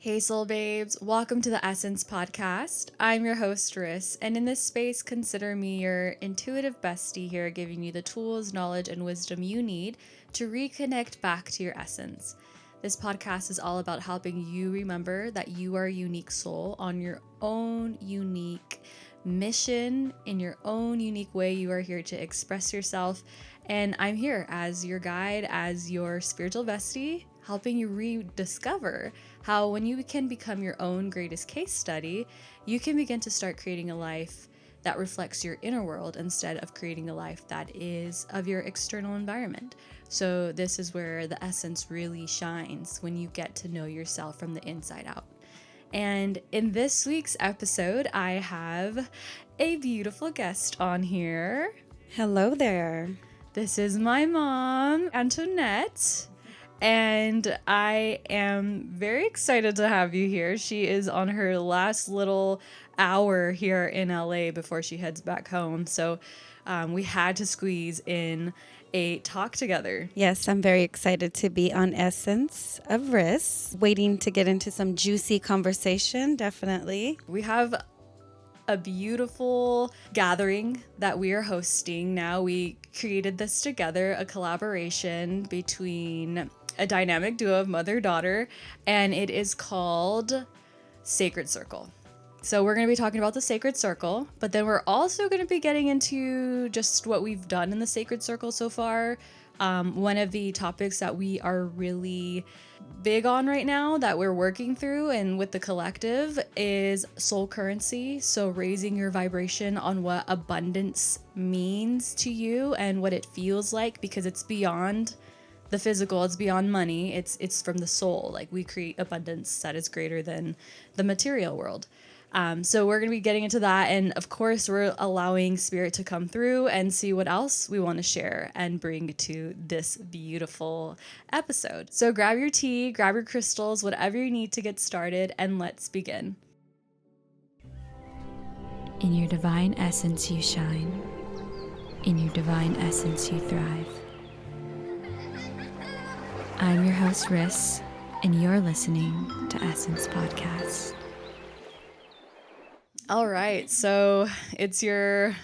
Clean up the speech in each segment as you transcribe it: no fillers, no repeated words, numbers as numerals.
Hey Soul Babes, welcome to the Essence Podcast. I'm your host, Riss, and in this space, consider me your intuitive bestie here, giving you the tools, knowledge, and wisdom you need to reconnect back to your essence. This podcast is all about helping you remember that you are a unique soul on your own unique mission. In your own unique way, you are here to express yourself, and I'm here as your guide, as your spiritual bestie, helping you rediscover how when you can become your own greatest case study, you can begin to start creating a life that reflects your inner world instead of creating a life that is of your external environment. So this is where the essence really shines, when you get to know yourself from the inside out. And in this week's episode, I have a beautiful guest on here. Hello there. This is my mom, Antoinette. And I am very excited to have you here. She is on her last little hour here in LA before she heads back home. So we had to squeeze in a talk together. Yes, I'm very excited to be on Essence of Riss. Waiting to get into some juicy conversation, definitely. We have a beautiful gathering that we are hosting now. We created this together, a collaboration between a dynamic duo of mother-daughter, and it is called Sacred Circle. So we're going to be talking about the Sacred Circle, but then we're also going to be getting into just what we've done in the Sacred Circle so far. One of the topics that we are really big on right now that we're working through and with the collective is soul currency. So raising your vibration on what abundance means to you and what it feels like, because it's beyond the physical, it's beyond money, it's from the soul. Like, we create abundance that is greater than the material world. So we're going to be getting into that, and of course we're allowing spirit to come through and see what else we want to share and bring to this beautiful episode. So grab your tea, grab your crystals, whatever you need to get started, and let's begin. In your divine essence you shine. In your divine essence you thrive. I'm your host, Riss, and you're listening to Essence Podcast. All right, so it's your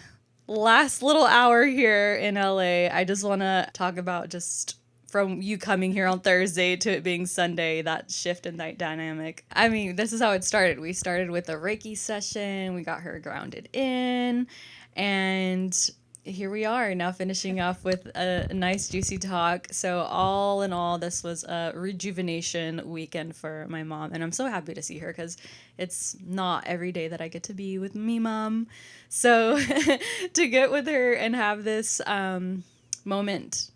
last little hour here in LA. I just want to talk about, just from you coming here on Thursday to it being Sunday, that shift in that dynamic. I mean, this is how it started. We started with a Reiki session. We got her grounded in, and here we are now finishing off with a nice juicy talk. So all in all, this was a rejuvenation weekend for my mom, and I'm so happy to see her because it's not every day that I get to be with me mom. So to get with her and have this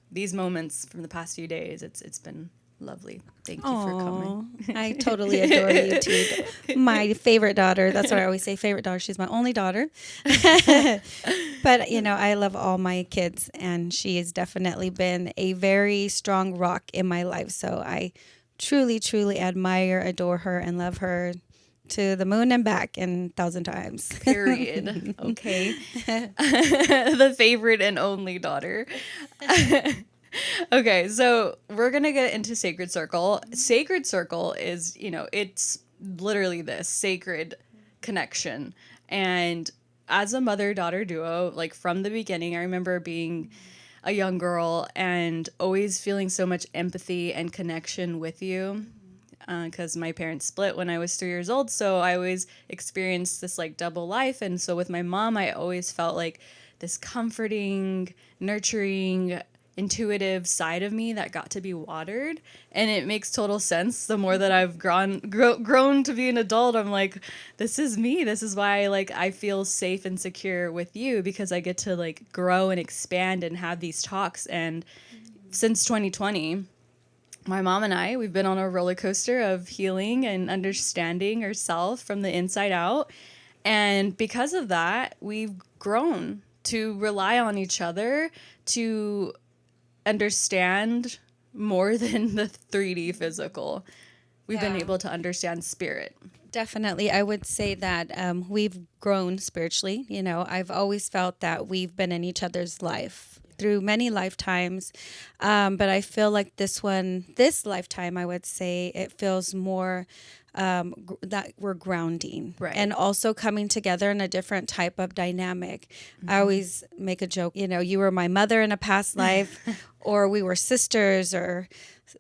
these moments from the past few days, it's been lovely. Thank you for coming. I totally adore you too. My favorite daughter. That's what I always say, favorite daughter. She's my only daughter. But, I love all my kids, and she has definitely been a very strong rock in my life. So I truly, truly admire, adore her, and love her to the moon and back and 1,000 times. Period. Okay. The favorite and only daughter. Okay, so we're going to get into Sacred Circle. Sacred Circle is, it's literally this sacred connection. And as a mother-daughter duo, like from the beginning, I remember being a young girl and always feeling so much empathy and connection with you, because my parents split when I was 3 years old. So I always experienced this like double life. And so with my mom, I always felt like this comforting, nurturing, intuitive side of me that got to be watered. And it makes total sense. The more that I've grown to be an adult, I'm like, this is me. This is why I feel safe and secure with you, because I get to grow and expand and have these talks. And since 2020, my mom and I, we've been on a roller coaster of healing and understanding ourselves from the inside out. And because of that, we've grown to rely on each other to understand more than the 3D physical. We've been able to understand spirit. Definitely. I would say that we've grown spiritually. I've always felt that we've been in each other's life through many lifetimes. But I feel like this lifetime, I would say it feels more that we're grounding, Right. and also coming together in a different type of dynamic. I always make a joke, you were my mother in a past life, or we were sisters, or,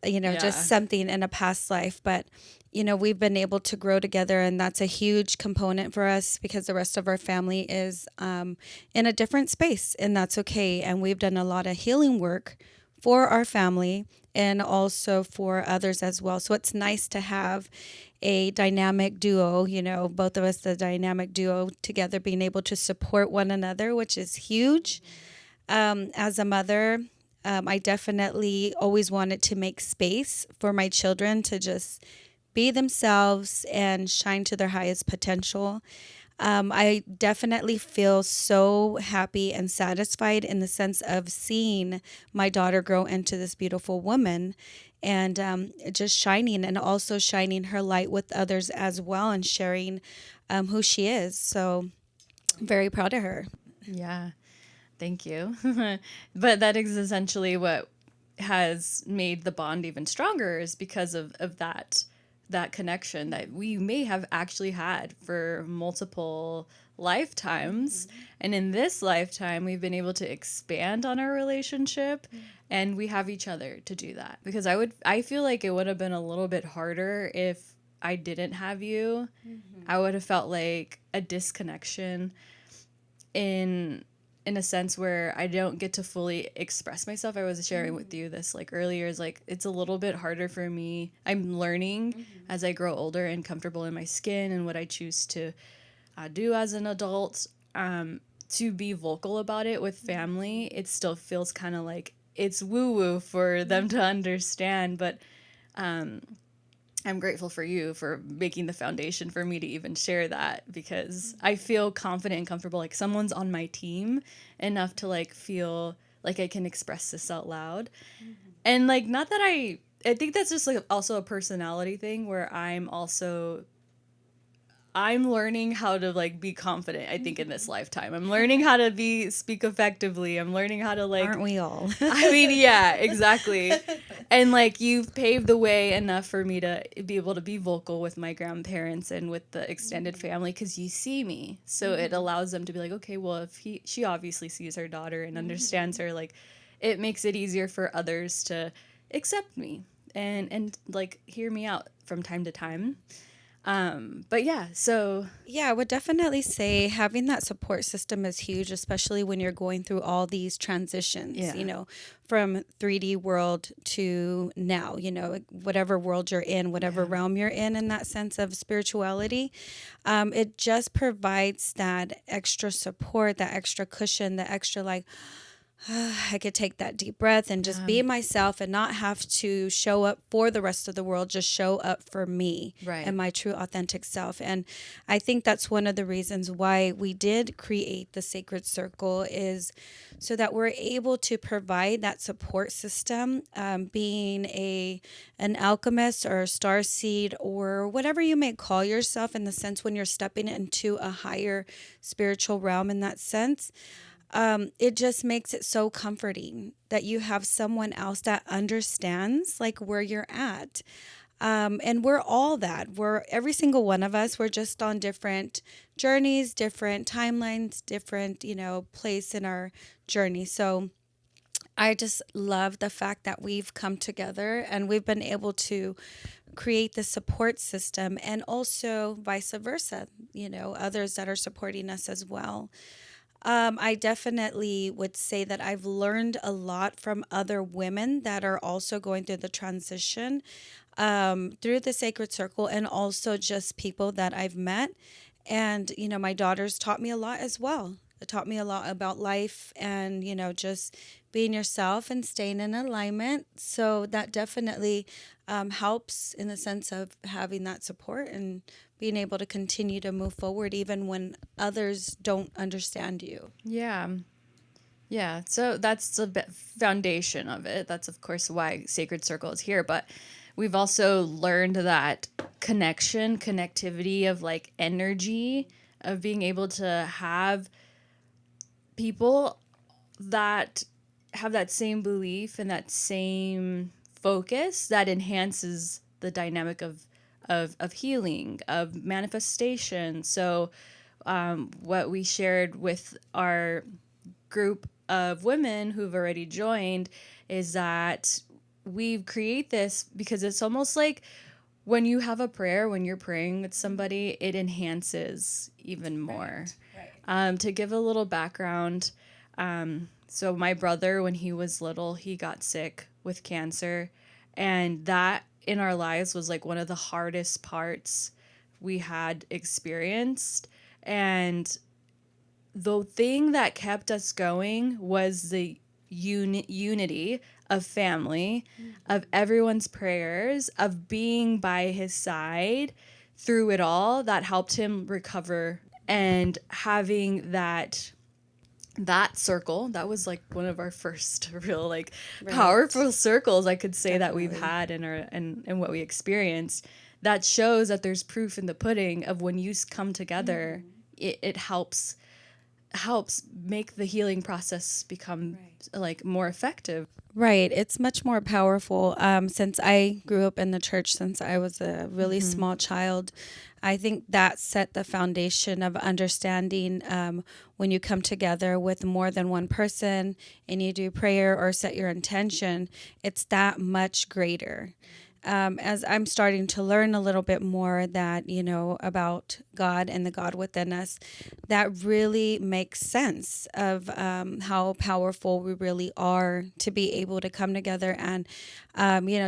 just something in a past life. But, we've been able to grow together, and that's a huge component for us because the rest of our family is in a different space, and that's okay. And we've done a lot of healing work for our family and also for others as well. So it's nice to have a dynamic duo, both of us, the dynamic duo together, being able to support one another, which is huge. As a mother, I definitely always wanted to make space for my children to just be themselves and shine to their highest potential. I definitely feel so happy and satisfied in the sense of seeing my daughter grow into this beautiful woman, and just shining, and also shining her light with others as well, and sharing who she is. So I'm very proud of her. Yeah. Thank you. But that is essentially what has made the bond even stronger, is because of that connection that we may have actually had for multiple lifetimes. And in this lifetime, we've been able to expand on our relationship, and we have each other to do that. Because I feel like it would have been a little bit harder if I didn't have you. I would have felt like a disconnection in a sense where I don't get to fully express myself. I was sharing with you this like earlier, is like it's a little bit harder for me. I'm learning as I grow older and comfortable in my skin and what I choose to do as an adult, to be vocal about it with family. It still feels kind of like it's woo woo for them to understand, but I'm grateful for you for making the foundation for me to even share that, because I feel confident and comfortable, like someone's on my team enough to like feel like I can express this out loud. And like, not that I think that's just like also a personality thing where I'm learning how to like be confident, I think, in this lifetime. I'm learning how to speak effectively. I'm learning how to like, Aren't we all? I mean, yeah, exactly. And like, you've paved the way enough for me to be able to be vocal with my grandparents and with the extended family, because you see me. So it allows them to be like, okay, well, if she obviously sees her daughter and understands her, like, it makes it easier for others to accept me and like hear me out from time to time. But yeah, so Yeah, I would definitely say having that support system is huge, especially when you're going through all these transitions, Yeah. from 3D world to now, whatever world you're in, whatever realm you're in that sense of spirituality. It just provides that extra support, that extra cushion, the extra like, I could take that deep breath and just be myself and not have to show up for the rest of the world, just show up for me Right. and my true authentic self. And I think that's one of the reasons why we did create the Sacred Circle, is so that we're able to provide that support system, being an alchemist or a starseed or whatever you may call yourself, in the sense when you're stepping into a higher spiritual realm in that sense. It just makes it so comforting that you have someone else that understands like where you're at. And we're all that. We're every single one of us. We're just on different journeys, different timelines, different, place in our journey. So I just love the fact that we've come together and we've been able to create the support system, and also vice versa, others that are supporting us as well. I definitely would say that I've learned a lot from other women that are also going through the transition, through the Sacred Circle, and also just people that I've met. And, my daughters taught me a lot as well. It taught me a lot about life and, just being yourself and staying in alignment. So that definitely helps in the sense of having that support and being able to continue to move forward even when others don't understand you. yeah. Yeah, so that's the foundation of it. That's, of course, why Sacred Circle is here. But we've also learned that connectivity of like energy, of being able to have people that have that same belief and that same focus, that enhances the dynamic of healing, of manifestation. So what we shared with our group of women who've already joined is that we create this because it's almost like when you have a prayer, when you're praying with somebody, it enhances even more. Right. To give a little background, so my brother, when he was little, he got sick with cancer, and that in our lives was like one of the hardest parts we had experienced. And the thing that kept us going was the unity of family, of everyone's prayers, of being by his side through it all that helped him recover. And having that circle, that was like one of our first real like powerful circles, I could say, that we've had in our and what we experienced, that shows that there's proof in the pudding of when you come together, it helps make the healing process become like more effective. Right. It's much more powerful. Since I grew up in the church since I was a really small child, I think that set the foundation of understanding when you come together with more than one person and you do prayer or set your intention, it's that much greater. As I'm starting to learn a little bit more that, about God and the God within us, that really makes sense of how powerful we really are to be able to come together and,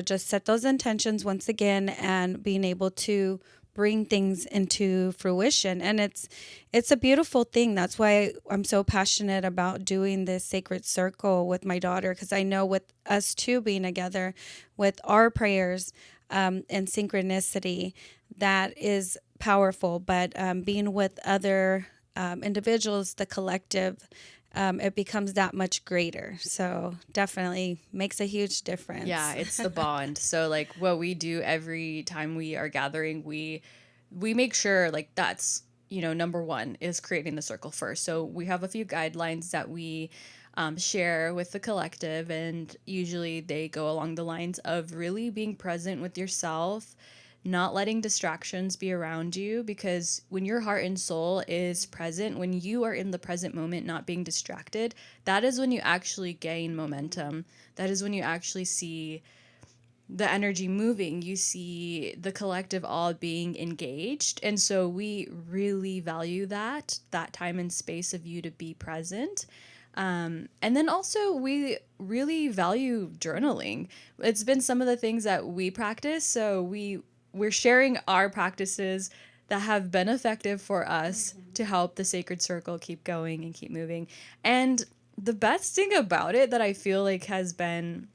just set those intentions once again and being able to bring things into fruition. And it's a beautiful thing. That's why I'm so passionate about doing this sacred circle with my daughter, because I know with us two being together with our prayers and synchronicity, that is powerful. But being with other individuals, the collective, it becomes that much greater. So definitely makes a huge difference. Yeah, it's the bond. So like what we do every time we are gathering, we make sure like that's, number one is creating the circle first. So we have a few guidelines that we share with the collective, and usually they go along the lines of really being present with yourself, not letting distractions be around you, because when your heart and soul is present, when you are in the present moment, not being distracted, that is when you actually gain momentum. That is when you actually see the energy moving. You see the collective all being engaged. And so we really value that time and space of you to be present. And then also we really value journaling. It's been some of the things that we practice. So we're sharing our practices that have been effective for us to help the sacred circle keep going and keep moving. And the best thing about it that I feel like has been,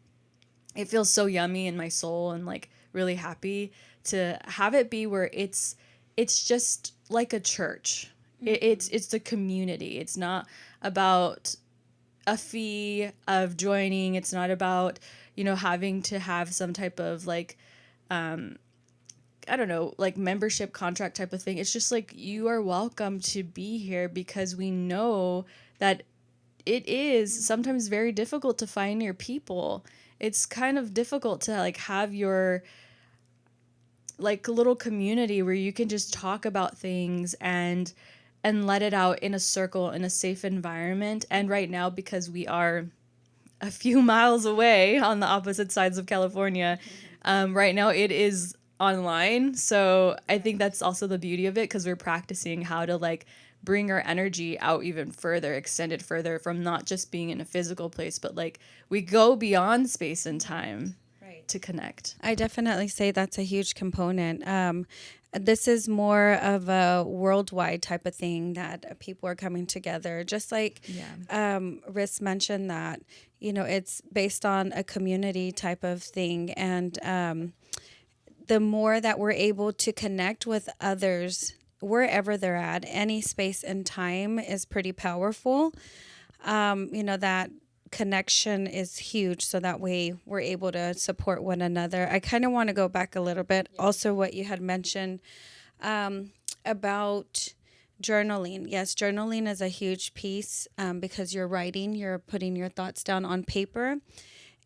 it feels so yummy in my soul and like really happy to have it be where it's just like a church. It's the community. It's not about a fee of joining. It's not about, having to have some type of like, I don't know, like membership contract type of thing. It's just like you are welcome to be here because we know that it is sometimes very difficult to find your people. It's kind of difficult to like have your like little community where you can just talk about things and let it out in a circle in a safe environment. And right now, because we are a few miles away on the opposite sides of California, right now it is online. So I think that's also the beauty of it, because we're practicing how to like bring our energy out even further, extend it further from not just being in a physical place, but like we go beyond space and time to connect. I definitely say that's a huge component. This is more of a worldwide type of thing that people are coming together. Just like Riss mentioned that, it's based on a community type of thing. And the more that we're able to connect with others, wherever they're at, any space and time is pretty powerful. That connection is huge, so that way we're able to support one another. I kind of want to go back a little bit. Also, what you had mentioned about journaling. Yes, journaling is a huge piece because you're writing, you're putting your thoughts down on paper.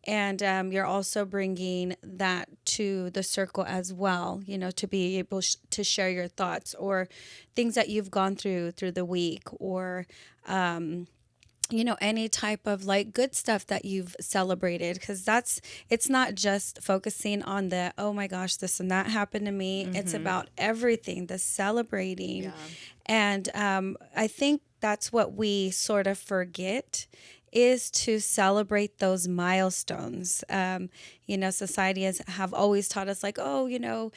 And you're also bringing that to the circle as well, to be able to share your thoughts or things that you've gone through the week, or any type of like good stuff that you've celebrated, because it's not just focusing on the, oh my gosh, this and that happened to me. It's about everything, the celebrating. Yeah. And I think that's what we sort of forget, is to celebrate those milestones. Society have always taught us like, oh,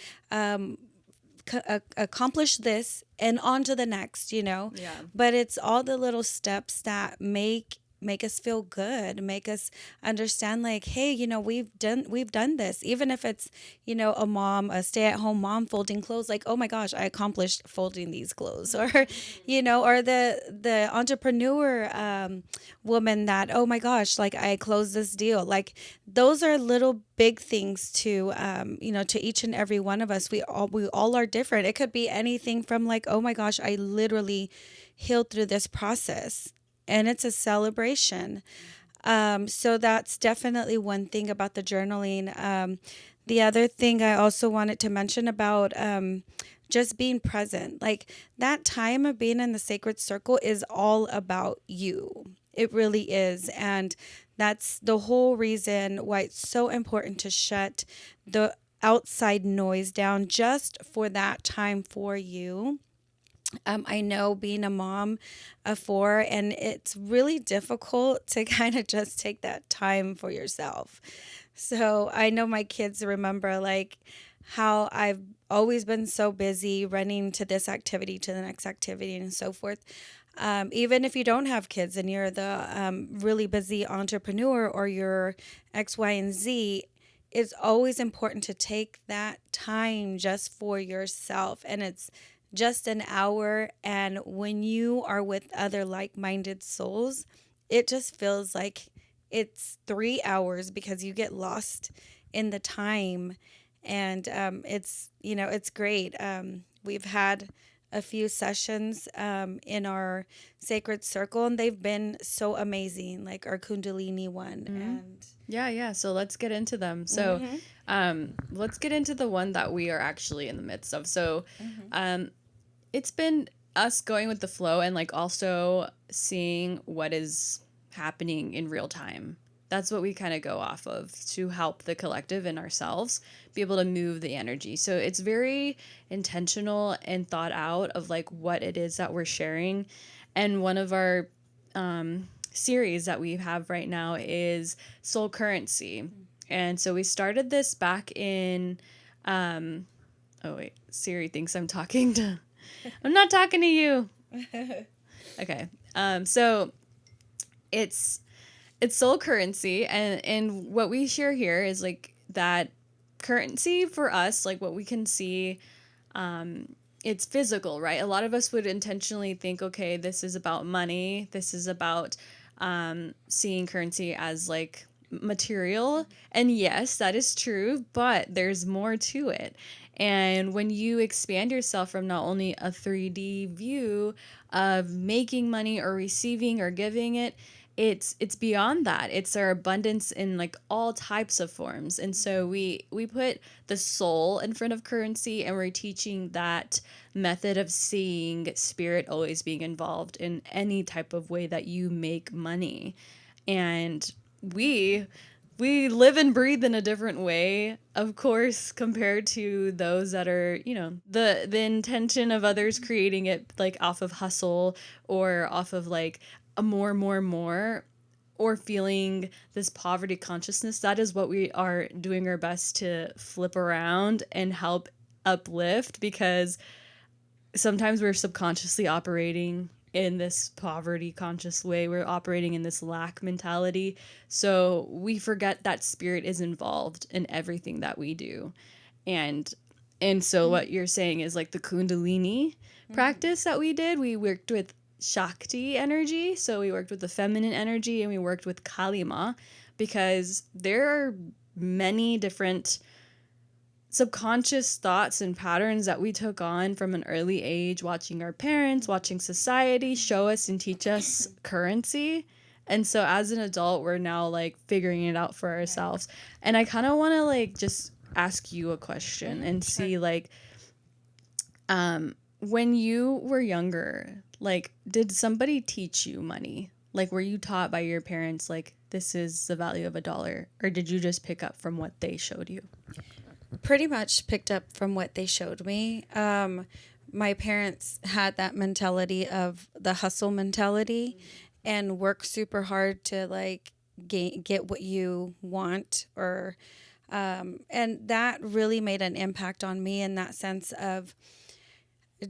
accomplish this and on to the next. Yeah. But it's all the little steps that make us feel good, make us understand like, hey, we've done this. Even if it's, a stay-at-home mom folding clothes, like, oh my gosh, I accomplished folding these clothes. Or or the entrepreneur woman that, oh my gosh, like I closed this deal. Like those are little big things to to each and every one of us. We all are different. It could be anything from like, oh my gosh, I literally healed through this process, and it's a celebration. So that's definitely one thing about the journaling. The other thing I also wanted to mention about just being present, like that time of being in the sacred circle is all about you. It really is. And that's the whole reason why it's so important to shut the outside noise down just for that time for you. I know being a mom of 4, and it's really difficult to kind of just take that time for yourself. So I know my kids remember like how I've always been so busy running to this activity, to the next activity, and so forth. Even if you don't have kids and you're the really busy entrepreneur, or you're X, Y, and Z, it's always important to take that time just for yourself. And it's just an hour. And when you are with other like-minded souls, it just feels like it's 3 hours, because you get lost in the time. And it's great. We've had a few sessions in our sacred circle, and they've been so amazing, like our Kundalini one. And Yeah. So let's get into them. So let's get into the one that we are actually in the midst of. So it's been us going with the flow, and like also seeing what is happening in real time. That's what we kind of go off of to help the collective and ourselves be able to move the energy. So it's very intentional and thought out of like what it is that we're sharing. And one of our series that we have right now is soul currency. And so we started this back in oh wait, Siri thinks I'm talking to I'm not talking to you. Okay. So it's soul currency, and what we share here is like that currency for us, like what we can see, it's physical, right? A lot of us would intentionally think, okay, this is about money. This is about seeing currency as like material. And yes, that is true, but there's more to it. And when you expand yourself from not only a 3D view of making money or receiving or giving it, it's beyond that. It's our abundance in like all types of forms. And so we put the soul in front of currency, and we're teaching that method of seeing spirit always being involved in any type of way that you make money. And we live and breathe in a different way, of course, compared to those that are, the intention of others creating it like off of hustle, or off of like a more, or feeling this poverty consciousness. That is what we are doing our best to flip around and help uplift, because sometimes we're subconsciously operating in this poverty conscious way. We're operating in this lack mentality. So we forget that spirit is involved in everything that we do. And so what you're saying is like the Kundalini practice that we did, we worked with Shakti energy. So we worked with the feminine energy, and we worked with Kalima, because there are many different subconscious thoughts and patterns that we took on from an early age, watching our parents, watching society show us and teach us currency. And so as an adult, we're now like figuring it out for ourselves. And I kind of want to like just ask you a question and see like when you were younger, like did somebody teach you money? Like were you taught by your parents like this is the value of $1, or did you just pick up from what they showed you? Pretty much picked up from what they showed me. My parents had that mentality of the hustle mentality and work super hard to like get what you want, or and that really made an impact on me in that sense of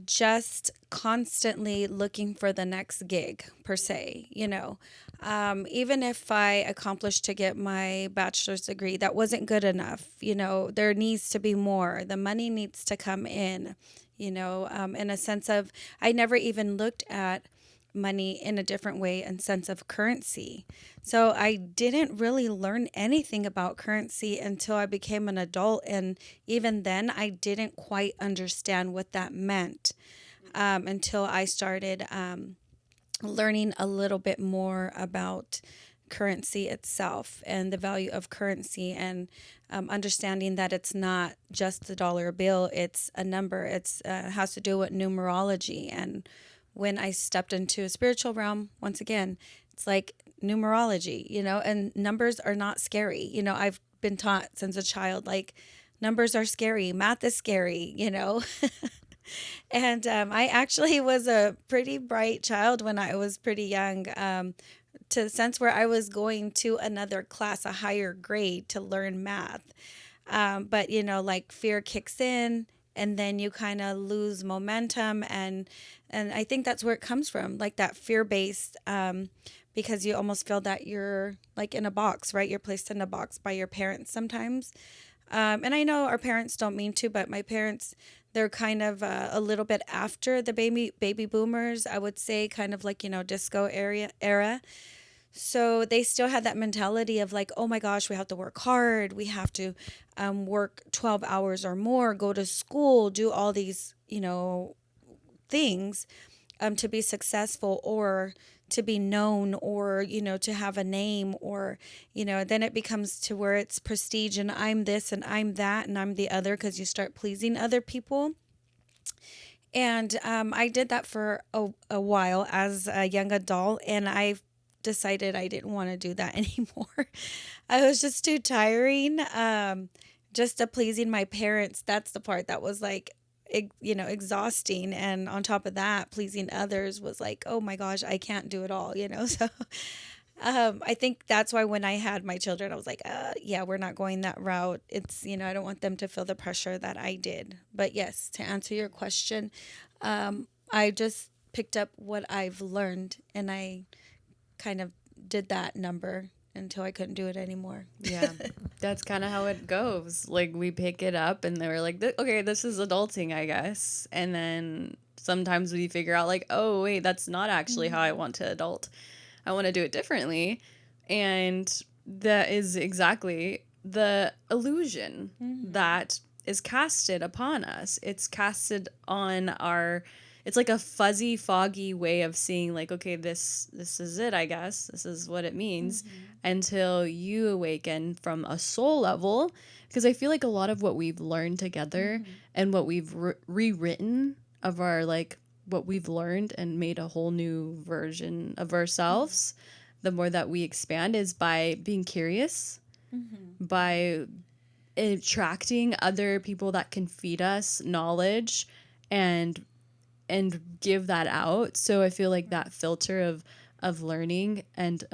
just constantly looking for the next gig per se, even if I accomplished to get my bachelor's degree, that wasn't good enough. There needs to be more. The money needs to come in a sense of, I never even looked at money in a different way and sense of currency. So I didn't really learn anything about currency until I became an adult. And even then, I didn't quite understand what that meant until I started learning a little bit more about currency itself and the value of currency, and understanding that it's not just the dollar bill, it's a number. It's has to do with numerology. And when I stepped into a spiritual realm, once again, it's like numerology, and numbers are not scary. I've been taught since a child, like, numbers are scary, math is scary. And I actually was a pretty bright child when I was pretty young, to the sense where I was going to another class, a higher grade, to learn math. But like, fear kicks in, and then you kind of lose momentum, and I think that's where it comes from, like that fear based, because you almost feel that you're like in a box, right? You're placed in a box by your parents sometimes. And I know our parents don't mean to, but my parents, they're kind of a little bit after the baby boomers, I would say, kind of like, disco era. So they still had that mentality of like, oh my gosh, we have to work hard. We have to work 12 hours or more, go to school, do all these, things to be successful, or to be known, or, to have a name, or, then it becomes to where it's prestige, and I'm this and I'm that and I'm the other, because you start pleasing other people. And I did that for a while as a young adult, and I decided I didn't want to do that anymore. I was just too tiring, just to pleasing my parents. That's the part that was like, exhausting. And on top of that, pleasing others was like, oh my gosh, I can't do it all, So I think that's why when I had my children, I was like, yeah, we're not going that route. It's, I don't want them to feel the pressure that I did. But yes, to answer your question, I just picked up what I've learned, and I kind of did that number until I couldn't do it anymore. Yeah, that's kind of how it goes. Like, we pick it up and they were like, okay, this is adulting, I guess. And then sometimes we figure out like, oh, wait, that's not actually how I want to adult. I want to do it differently. And that is exactly the illusion that is casted upon us. It's casted on our, it's like a fuzzy, foggy way of seeing like, okay, this is it, I guess. This is what it means, until you awaken from a soul level. Because I feel like a lot of what we've learned together and what we've rewritten of our, like, what we've learned and made a whole new version of ourselves, the more that we expand, is by being curious, by attracting other people that can feed us knowledge and give that out. So I feel like that filter of learning and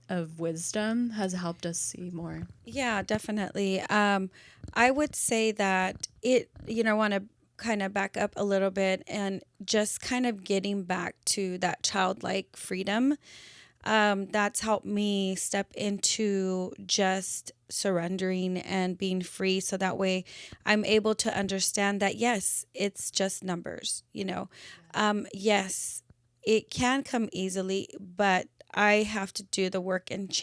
of wisdom has helped us see more. Yeah, definitely. I would say that I want to kind of back up a little bit and just kind of getting back to that childlike freedom. That's helped me step into just surrendering and being free, so that way I'm able to understand that, yes, it's just numbers, yes, it can come easily, but I have to do the work and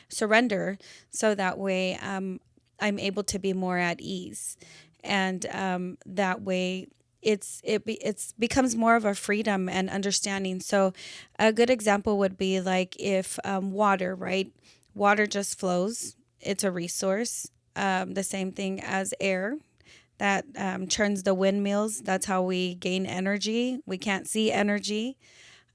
surrender, so that way I'm able to be more at ease. And that way, it's becomes more of a freedom and understanding. So a good example would be like if water, right? Water just flows. It's a resource. The same thing as air that churns the windmills. That's how we gain energy. We can't see energy.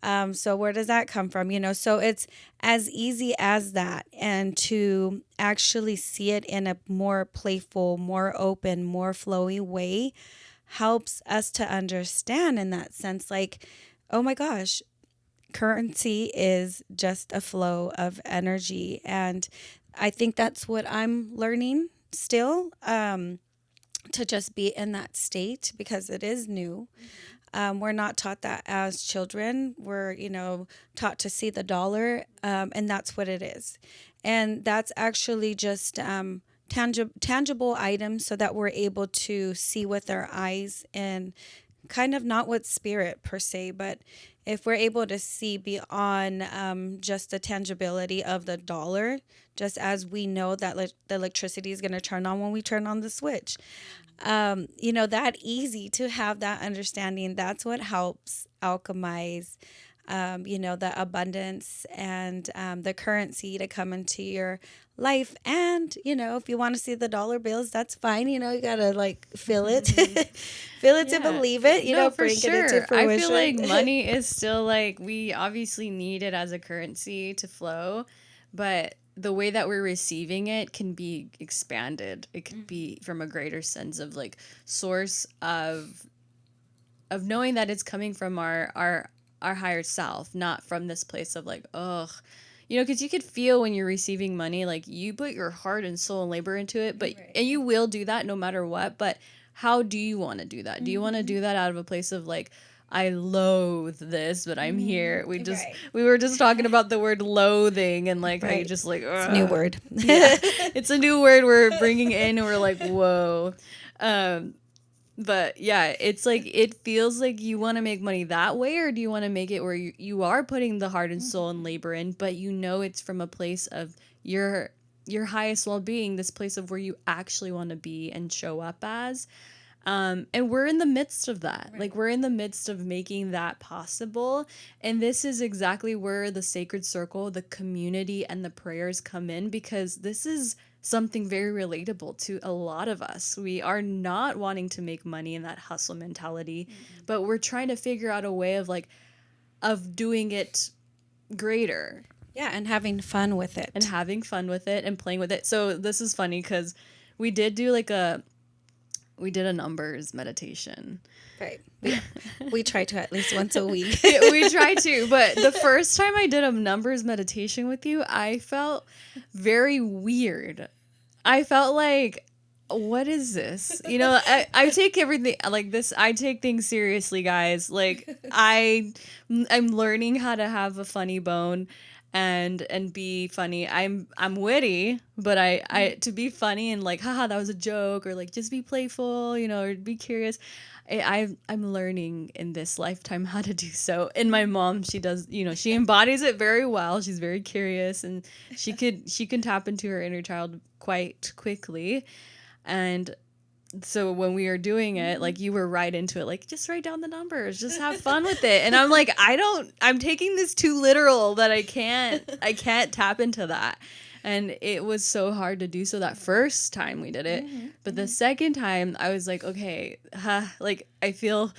So where does that come from? So it's as easy as that. And to actually see it in a more playful, more open, more flowy way helps us to understand in that sense, like, oh my gosh, currency is just a flow of energy. And I think that's what I'm learning still, to just be in that state because it is new. We're not taught that as children. We're, taught to see the dollar, and that's what it is. And that's actually just tangible items so that we're able to see with our eyes and kind of not with spirit per se, but if we're able to see beyond just the tangibility of the dollar, just as we know that the electricity is going to turn on when we turn on the switch. That easy to have that understanding. That's what helps alchemize, the abundance and the currency to come into your life. And, if you want to see the dollar bills, that's fine. You got to like feel it, feel it to believe it, No, for bring sure. it into fruition. I feel like money is still like, we obviously need it as a currency to flow, but the way that we're receiving it can be expanded. It could be from a greater sense of like source of knowing that it's coming from our higher self, not from this place of like, ugh, because you could feel when you're receiving money, like you put your heart and soul and labor into it, but and you will do that no matter what. But how do you want to do that? Do you want to do that out of a place of like, I loathe this, but I'm here. We were just talking about the word loathing and like how you just like, it's a new word. Yeah, it's a new word we're bringing in and we're like, whoa. But yeah, it's like, it feels like you want to make money that way, or do you want to make it where you are putting the heart and soul and labor in, but it's from a place of your highest well-being, this place of where you actually want to be and show up as. And we're in the midst of that. Right. Like, we're in the midst of making that possible. And this is exactly where the sacred circle, the community, and the prayers come in, because this is something very relatable to a lot of us. We are not wanting to make money in that hustle mentality, but we're trying to figure out a way of doing it greater. Yeah, and having fun with it. And playing with it. So this is funny because we did do we did a numbers meditation. Right. We try to at least once a week. We try to. But the first time I did a numbers meditation with you, I felt very weird. I felt like, what is this? I take everything like this. I take things seriously, guys. Like, I'm learning how to have a funny bone and be funny. I'm witty, but I to be funny and like, haha, that was a joke, or like just be playful, or be curious. I'm learning in this lifetime how to do so. And my mom, she does, she embodies it very well. She's very curious, and she can tap into her inner child quite quickly. And so when we were doing it, like, you were right into it, like, just write down the numbers, just have fun with it. And I'm like, I'm taking this too literal that I can't tap into that. And it was so hard to do so that first time we did it. But the second time I was like, okay, like, I feel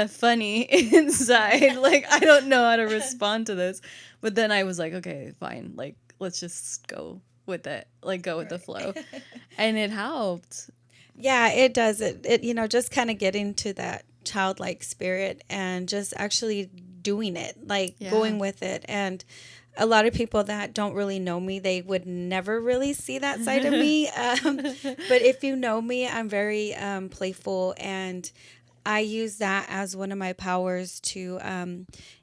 funny inside. Like, I don't know how to respond to this. But then I was like, okay, fine. Like, let's just go with it. Like, go with the flow. And it helped. Yeah, it does. It just kind of getting to that childlike spirit and just actually doing it, like going with it. And a lot of people that don't really know me, they would never really see that side of me. But if you know me, I'm very playful, and I use that as one of my powers to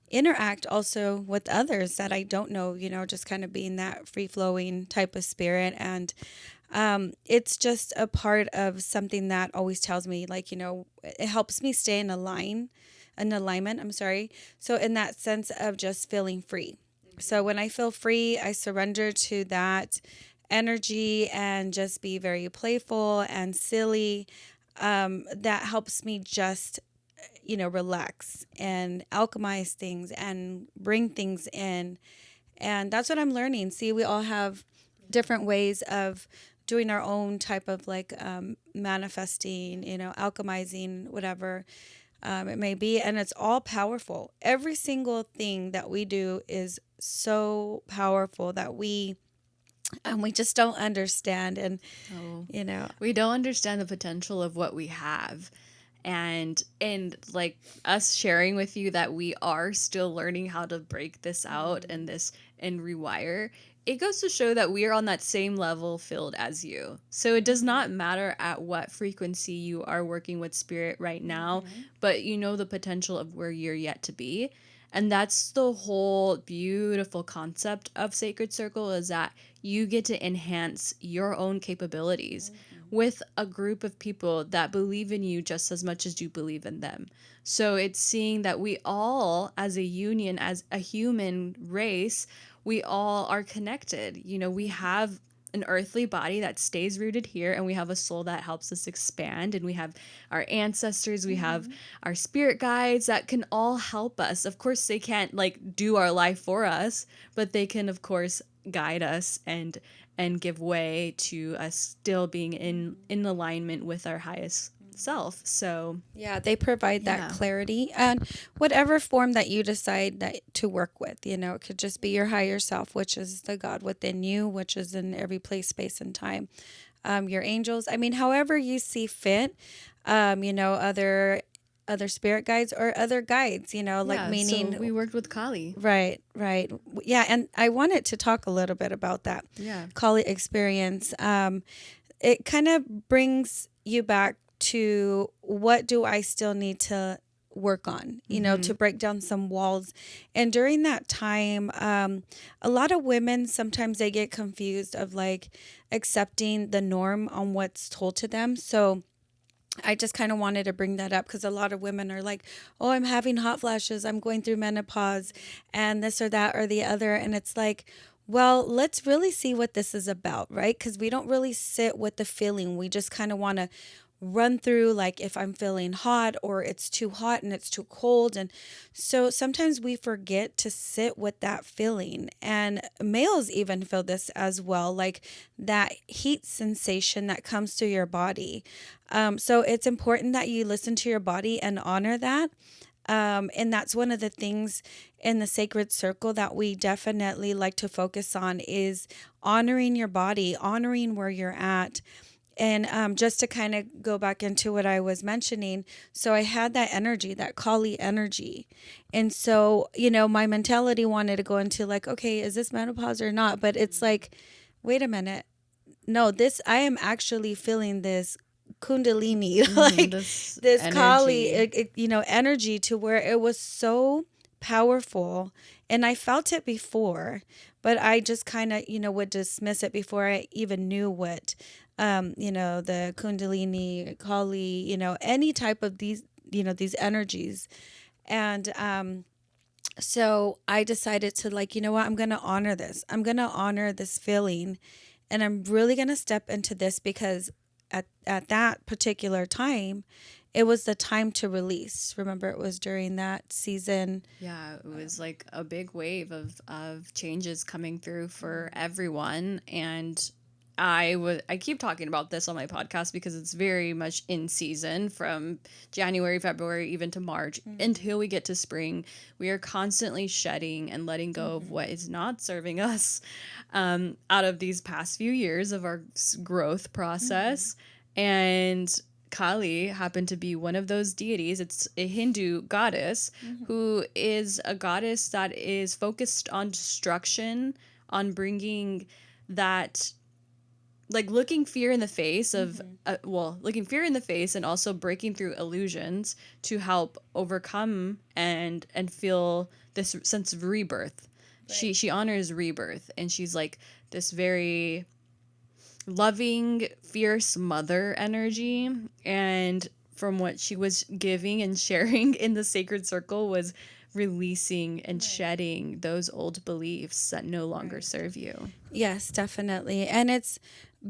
interact also with others that I don't know, just kind of being that free-flowing type of spirit. And it's just a part of something that always tells me, like, it helps me stay in alignment. So in that sense of just feeling free. So when I feel free, I surrender to that energy and just be very playful and silly. That helps me just relax and alchemize things and bring things in. And that's what I'm learning. See, we all have different ways of doing our own type of like manifesting, alchemizing, whatever it may be. And it's all powerful. Every single thing that we do is so powerful that we just don't understand. And, Oh. you know, We don't understand the potential of what we have. And like us sharing with you that we are still learning how to break this out and rewire, it goes to show that we are on that same level field as you. So it does not matter at what frequency you are working with spirit right now, but you know the potential of where you're yet to be. And that's the whole beautiful concept of Sacred Circle, is that you get to enhance your own capabilities with a group of people that believe in you just as much as you believe in them. So it's seeing that we all, as a union, as a human race, we all are connected. We have an earthly body that stays rooted here, and we have a soul that helps us expand, and we have our ancestors, we have our spirit guides that can all help us. Of course, they can't like do our life for us, but they can of course guide us and give way to us still being in alignment with our highest self. So yeah, they provide that clarity, and whatever form that you decide that to work with, it could just be your higher self, which is the God within you, which is in every place, space, and time. Your angels, I mean, however you see fit, other spirit guides or other guides, meaning. So we worked with Kali. Right. Yeah, and I wanted to talk a little bit about that. Yeah. Kali experience. It kind of brings you back to what do I still need to work on, to break down some walls. And during that time, a lot of women, sometimes they get confused of like accepting the norm on what's told to them. So I just kind of wanted to bring that up because a lot of women are like, oh, I'm having hot flashes, I'm going through menopause and this or that or the other. And it's like, well, let's really see what this is about, right? Because we don't really sit with the feeling. We just kind of want to run through like if I'm feeling hot or it's too hot and it's too cold. And so sometimes we forget to sit with that feeling. And males even feel this as well, like that heat sensation that comes through your body. So it's important that you listen to your body and honor that. And that's one of the things in the Sacred Circle that we definitely like to focus on is honoring your body, honoring where you're at. And just to kind of go back into what I was mentioning, so I had that energy, that Kali energy. And so, my mentality wanted to go into like, okay, is this menopause or not? But it's like, wait a minute. No, I am actually feeling this Kundalini, like this Kali, energy to where it was so powerful. And I felt it before, but I just kind of, would dismiss it before I even knew what the Kundalini, Kali, any type of these, these energies. And so I decided to like, what, I'm going to honor this. I'm going to honor this feeling. And I'm really going to step into this because at that particular time, it was the time to release. Remember, it was during that season. Yeah, it was like a big wave of changes coming through for everyone. And I keep talking about this on my podcast because it's very much in season from January, February, even to March until we get to spring. We are constantly shedding and letting go of what is not serving us out of these past few years of our growth process. And Kali happened to be one of those deities. It's a Hindu goddess who is a goddess that is focused on destruction, on bringing that, like looking fear in the face of, looking fear in the face and also breaking through illusions to help overcome and feel this sense of rebirth. Right. She honors rebirth, and she's like this very loving, fierce mother energy. And from what she was giving and sharing in the Sacred Circle was releasing and shedding those old beliefs that no longer serve you. Yes, definitely. And it's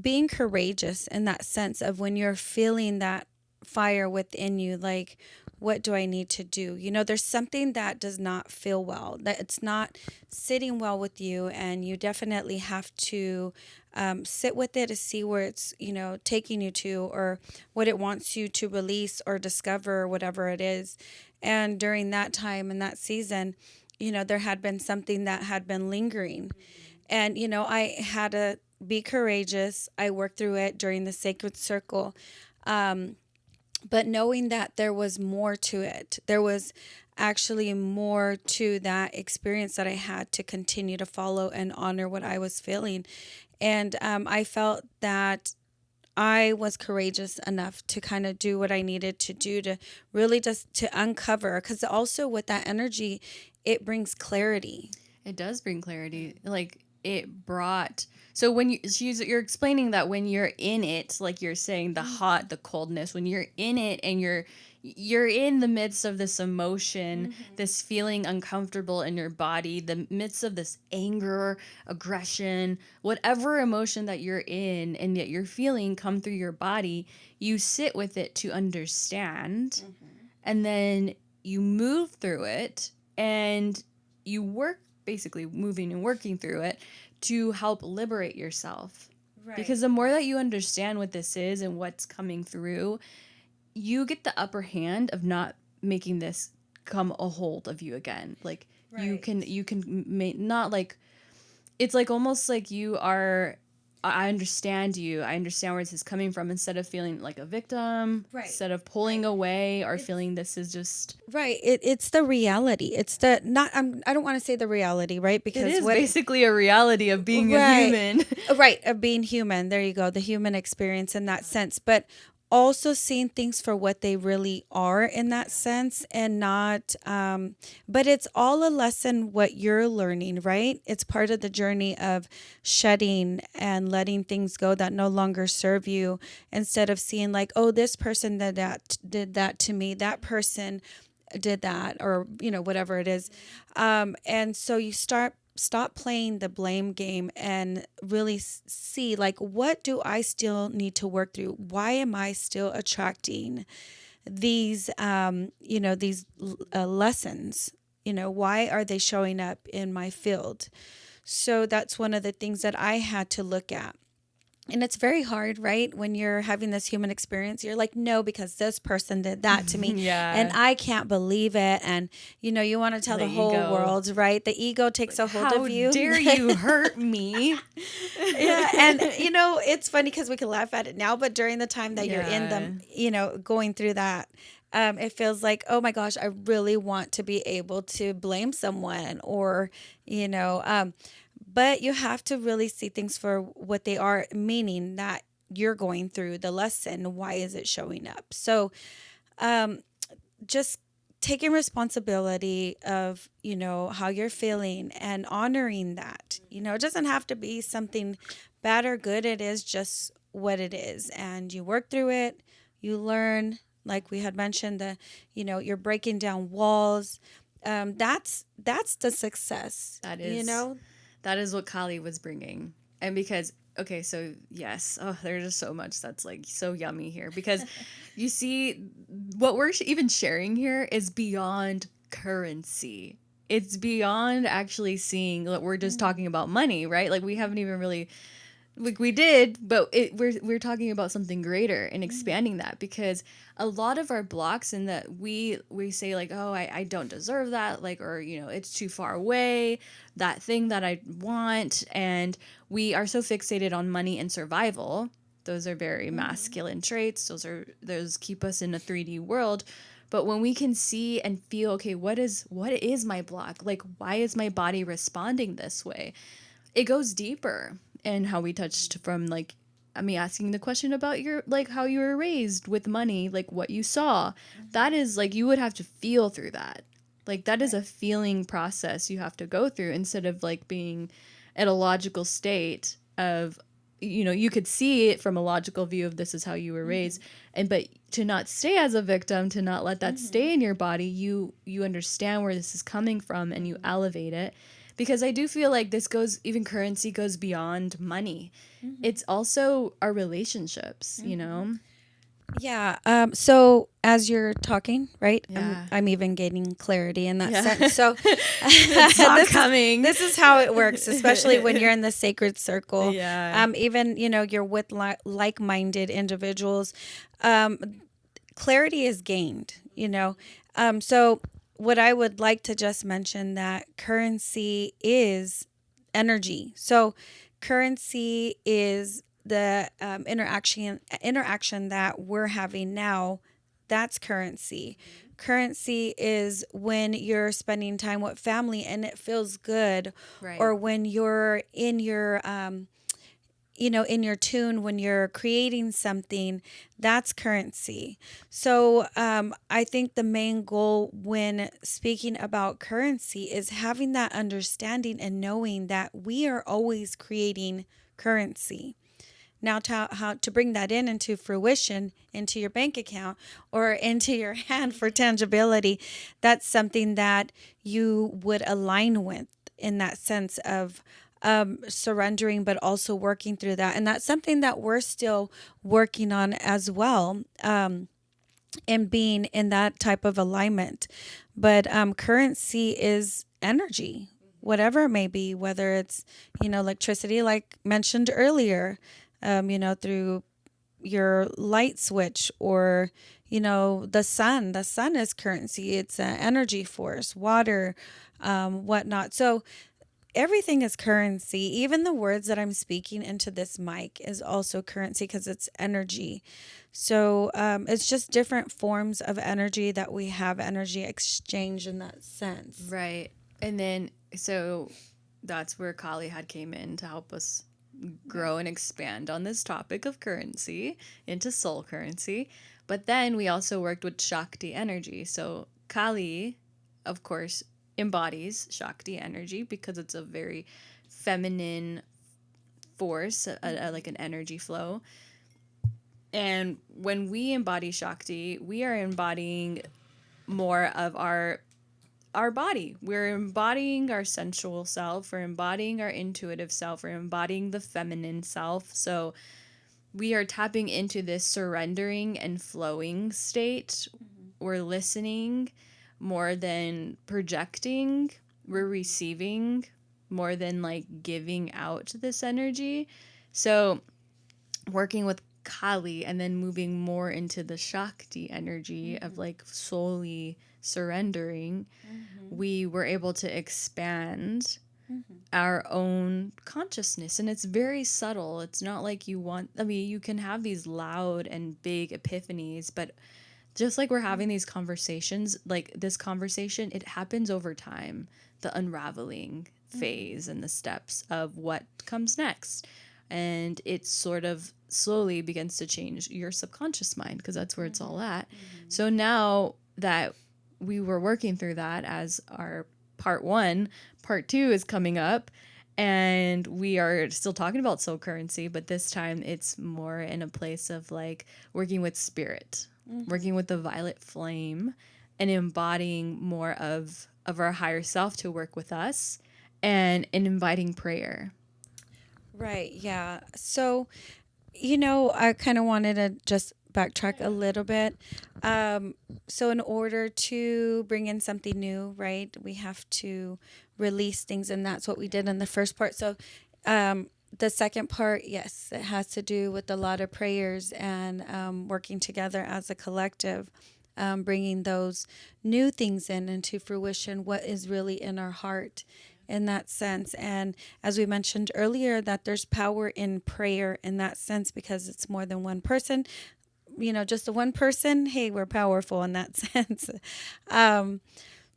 being courageous in that sense of when you're feeling that fire within you, like what do I need to do? There's something that does not feel well, that it's not sitting well with you, and you definitely have to sit with it to see where it's, taking you to, or what it wants you to release or discover, whatever it is. And during that time and that season, there had been something that had been lingering. And, I had to be courageous. I worked through it during the sacred circle. But knowing that there was more to it, there was actually more to that experience that I had to continue to follow and honor what I was feeling. And I felt that I was courageous enough to kind of do what I needed to do to really just to uncover, because also with that energy, it brings clarity. It does bring clarity. Like it brought, so when you're explaining that when you're in it, like you're saying the hot, the coldness, when you're in it and you're in the midst of this emotion, this feeling uncomfortable in your body, the midst of this anger, aggression, whatever emotion that you're in and yet you're feeling come through your body, you sit with it to understand, and then you move through it, and you work, basically moving and working through it to help liberate yourself. Right. Because the more that you understand what this is and what's coming through, you get the upper hand of not making this come a hold of you again. Like right. you can not like, it's like almost like you are, I understand you. I understand where this is coming from, instead of feeling like a victim, right. instead of pulling away or feeling this is just right. It's the reality. It's the not. I don't want to say the reality, right? Because it is basically a reality of being a human, right? Of being human. There you go. The human experience in that sense, but also seeing things for what they really are in that sense, and not but it's all a lesson what you're learning, right? It's part of the journey of shedding and letting things go that no longer serve you, instead of seeing like, oh, this person did that to me, that person did that, or whatever it is. And so you stop playing the blame game and really see like, what do I still need to work through? Why am I still attracting these lessons? Why are they showing up in my field? So that's one of the things that I had to look at. And it's very hard, right? When you're having this human experience, you're like, no, because this person did that to me. Yeah. And I can't believe it. And, you want to tell the whole world, right? The ego takes a hold of you. How dare you hurt me? Yeah. And, it's funny because we can laugh at it now, but during the time that you're in them, going through that, it feels like, oh my gosh, I really want to be able to blame someone, or, but you have to really see things for what they are, meaning that you're going through the lesson. Why is it showing up? So just taking responsibility of, how you're feeling and honoring that. It doesn't have to be something bad or good. It is just what it is. And you work through it. You learn, like we had mentioned, you're breaking down walls. That's the success. That is, that is what Kali was bringing. And because, okay, so yes, there's just so much that's like so yummy here, because you see what we're even sharing here is beyond currency. It's beyond actually seeing that we're just talking about money, right? Like we haven't even really, like we did, but we're talking about something greater and expanding that, because a lot of our blocks in that we say like, oh, I don't deserve that, like, or it's too far away, that thing that I want, and we are so fixated on money and survival. Those are very masculine traits. Those keep us in a 3D world. But when we can see and feel, okay, what is my block? Like, why is my body responding this way? It goes deeper. And how we touched from like, me asking the question about your, like how you were raised with money, like what you saw, that is like, you would have to feel through that. Like that is a feeling process you have to go through, instead of like being at a logical state of, you could see it from a logical view of this is how you were raised. But to not stay as a victim, to not let that stay in your body, you understand where this is coming from and you elevate it. Because I do feel like even currency goes beyond money. It's also our relationships, Yeah. So as you're talking, right? Yeah. I'm even gaining clarity in that Yeah. sense. So It's not coming. This is how it works, especially when you're in the sacred circle. Yeah. Even you're with like-minded individuals. Clarity is gained. So what I would like to just mention that currency is energy. So currency is the interaction that we're having now. That's currency. Currency is when you're spending time with family and it feels good, Right. or when you're in your in your tune, when you're creating something. That's currency. So I think the main goal when speaking about currency is having that understanding and knowing that we are always creating currency. Now, how to bring that into fruition, into your bank account or into your hand for tangibility, that's something that you would align with, in that sense of surrendering, but also working through that. And that's something that we're still working on as well, and being in that type of alignment. But currency is energy, whatever it may be, whether it's, electricity, like mentioned earlier, through your light switch, or, the sun. The sun is currency. It's an energy force, water, whatnot. So everything is currency. Even the words that I'm speaking into this mic is also currency because it's energy. So it's just different forms of energy that we have energy exchange in that sense. Right. And then, so that's where Kali had came in to help us grow and expand on this topic of currency into soul currency. But then we also worked with Shakti energy. So Kali, of course, embodies Shakti energy because it's a very feminine force, like an energy flow. And when we embody Shakti, we are embodying more of our body. We're embodying our sensual self, we're embodying our intuitive self, we're embodying the feminine self. So we are tapping into this surrendering and flowing state. We're listening more than projecting. We're receiving more than like giving out this energy. So working with Kali and then moving more into the Shakti energy of like solely surrendering, we were able to expand our own consciousness. And it's very subtle. It's not like you can have these loud and big epiphanies, but just like we're having these conversations, like this conversation, it happens over time, the unraveling phase and the steps of what comes next. And it sort of slowly begins to change your subconscious mind because that's where it's all at. So now that we were working through that as our part one, part two is coming up. And we are still talking about soul currency, but this time it's more in a place of like working with spirit, working with the violet flame, and embodying more of our higher self to work with us, and inviting prayer. Right. Yeah. So, I kind of wanted to just backtrack a little bit. So, in order to bring in something new, right, we have to release things, and that's what we did in the first part. So, the second part, yes, it has to do with a lot of prayers and working together as a collective, bringing those new things into fruition, what is really in our heart in that sense. And as we mentioned earlier, that there's power in prayer in that sense because it's more than one person. Just the one person, hey, we're powerful in that sense.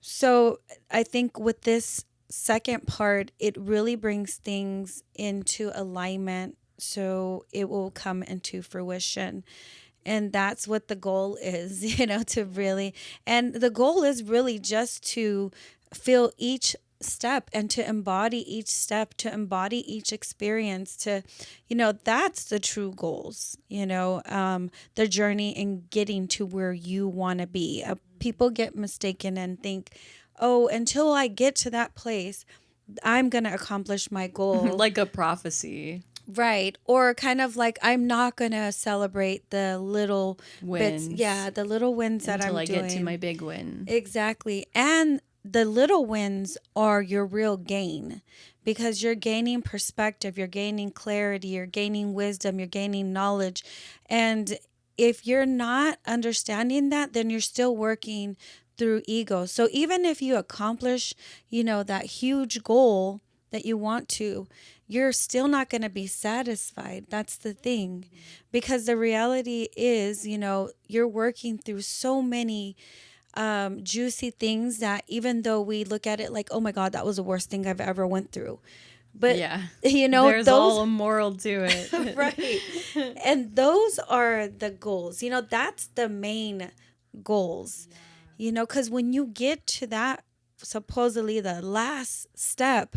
So I think with this second part, it really brings things into alignment so it will come into fruition. And that's what the goal is, to really, and the goal is really just to feel each step and to embody each step, to embody each experience, to, that's the true goals, the journey in getting to where you want to be. People get mistaken and think, oh, until I get to that place, I'm going to accomplish my goal. Like a prophecy. Right. Or kind of like, I'm not going to celebrate the little bits. Wins. Yeah, the little wins that Until I'm I doing. get to my big win. Exactly. And the little wins are your real gain because you're gaining perspective, you're gaining clarity, you're gaining wisdom, you're gaining knowledge. And if you're not understanding that, then you're still working through ego. So even if you accomplish, that huge goal that you want to, you're still not going to be satisfied. That's the thing. Because the reality is, you're working through so many juicy things that even though we look at it like, oh my God, that was the worst thing I've ever went through. But, yeah. There's all a moral to it. right. And those are the goals. That's the main goals. Because when you get to that, supposedly the last step,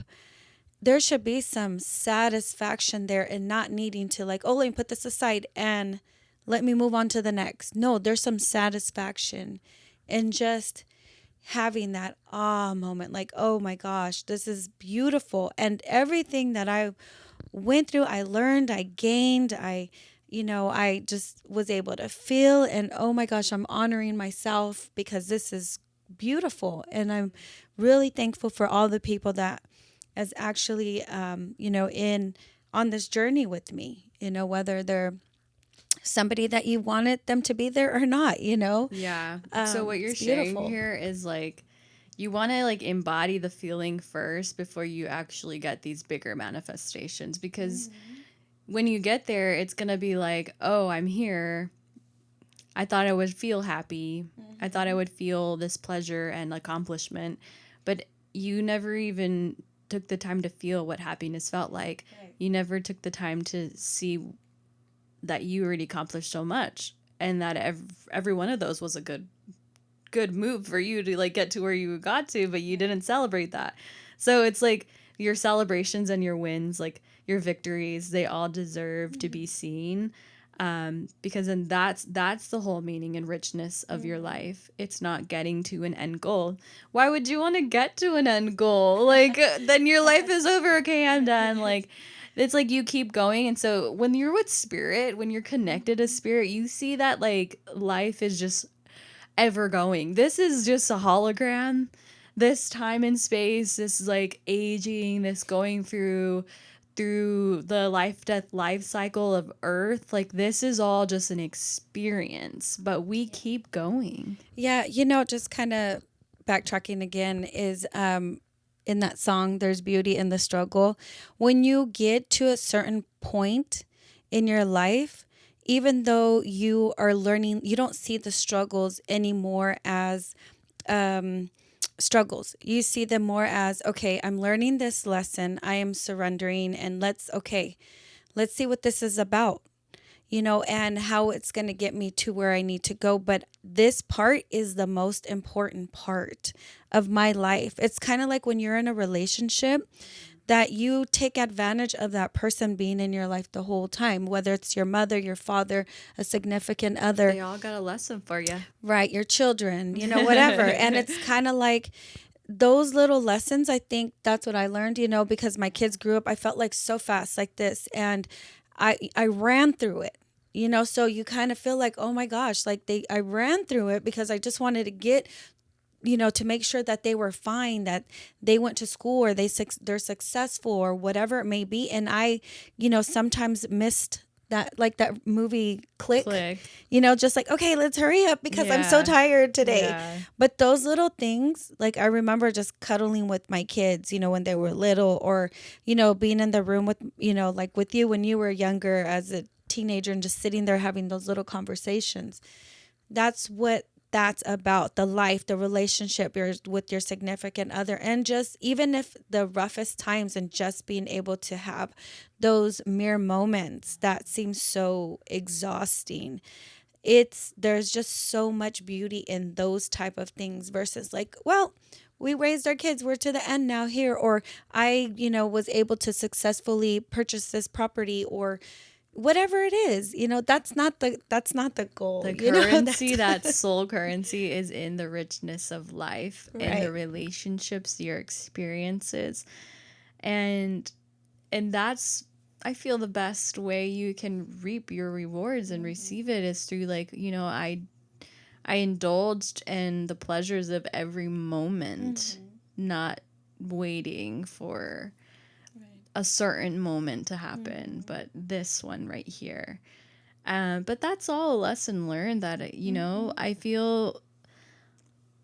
there should be some satisfaction there and not needing to like, oh, let me put this aside and let me move on to the next. No, there's some satisfaction in just having that moment, like, oh my gosh, this is beautiful. And everything that I went through, I learned, I gained, I just was able to feel, and oh my gosh, I'm honoring myself because this is beautiful. And I'm really thankful for all the people that is actually, in on this journey with me, whether they're somebody that you wanted them to be there or not, Yeah. So what you're it's sharing beautiful. here is like you want to like embody the feeling first before you actually get these bigger manifestations, because when you get there it's going to be like, "Oh, I'm here. I thought I would feel happy. I thought I would feel this pleasure and accomplishment." But you never even took the time to feel what happiness felt like. Right. You never took the time to see that you already accomplished so much, and that every one of those was a good move for you to like get to where you got to, but you didn't celebrate that. So it's like your celebrations and your wins, like your victories, they all deserve to be seen, because then that's the whole meaning and richness of your life. It's not getting to an end goal. Why would you want to get to an end goal? Like then your life is over. Okay, I'm done. Like it's like you keep going. And so when you're with spirit, when you're connected to spirit, you see that like life is just ever going. This is just a hologram. This time and space, this like aging, this going through the life cycle of Earth, like this is all just an experience, but we keep going. Yeah, just kind of backtracking again is in that song, there's beauty in the struggle. When you get to a certain point in your life, even though you are learning, you don't see the struggles anymore as struggles. You see them more as, okay, I'm learning this lesson, I am surrendering, and let's see what this is about, and how it's going to get me to where I need to go. But this part is the most important part of my life. It's kind of like when you're in a relationship that you take advantage of that person being in your life the whole time, whether it's your mother, your father, a significant other. They all got a lesson for you. Right, your children, whatever. And it's kind of like those little lessons. I think that's what I learned, because my kids grew up, I felt like so fast like this. And I ran through it, so you kind of feel like, oh my gosh, like I ran through it because I just wanted to get, to make sure that they were fine, that they went to school or they're successful or whatever it may be. And I, sometimes missed that, like that movie Click. Just like, okay, let's hurry up because I'm so tired today. Yeah. But those little things, like I remember just cuddling with my kids, when they were little, or, being in the room with, like with you when you were younger as a teenager and just sitting there having those little conversations. That's what that's about, the life, the relationship with your significant other, and just even if the roughest times, and just being able to have those mere moments that seem so exhausting. There's just so much beauty in those type of things versus like, well, we raised our kids, we're to the end now here, or I, was able to successfully purchase this property, or whatever it is, that's not the goal. The currency, that soul currency, is in the richness of life, right, in the relationships, your experiences, and that's, I feel the best way you can reap your rewards and receive it is through like, I indulged in the pleasures of every moment, not waiting for a certain moment to happen, but this one right here. But that's all a lesson learned that, I feel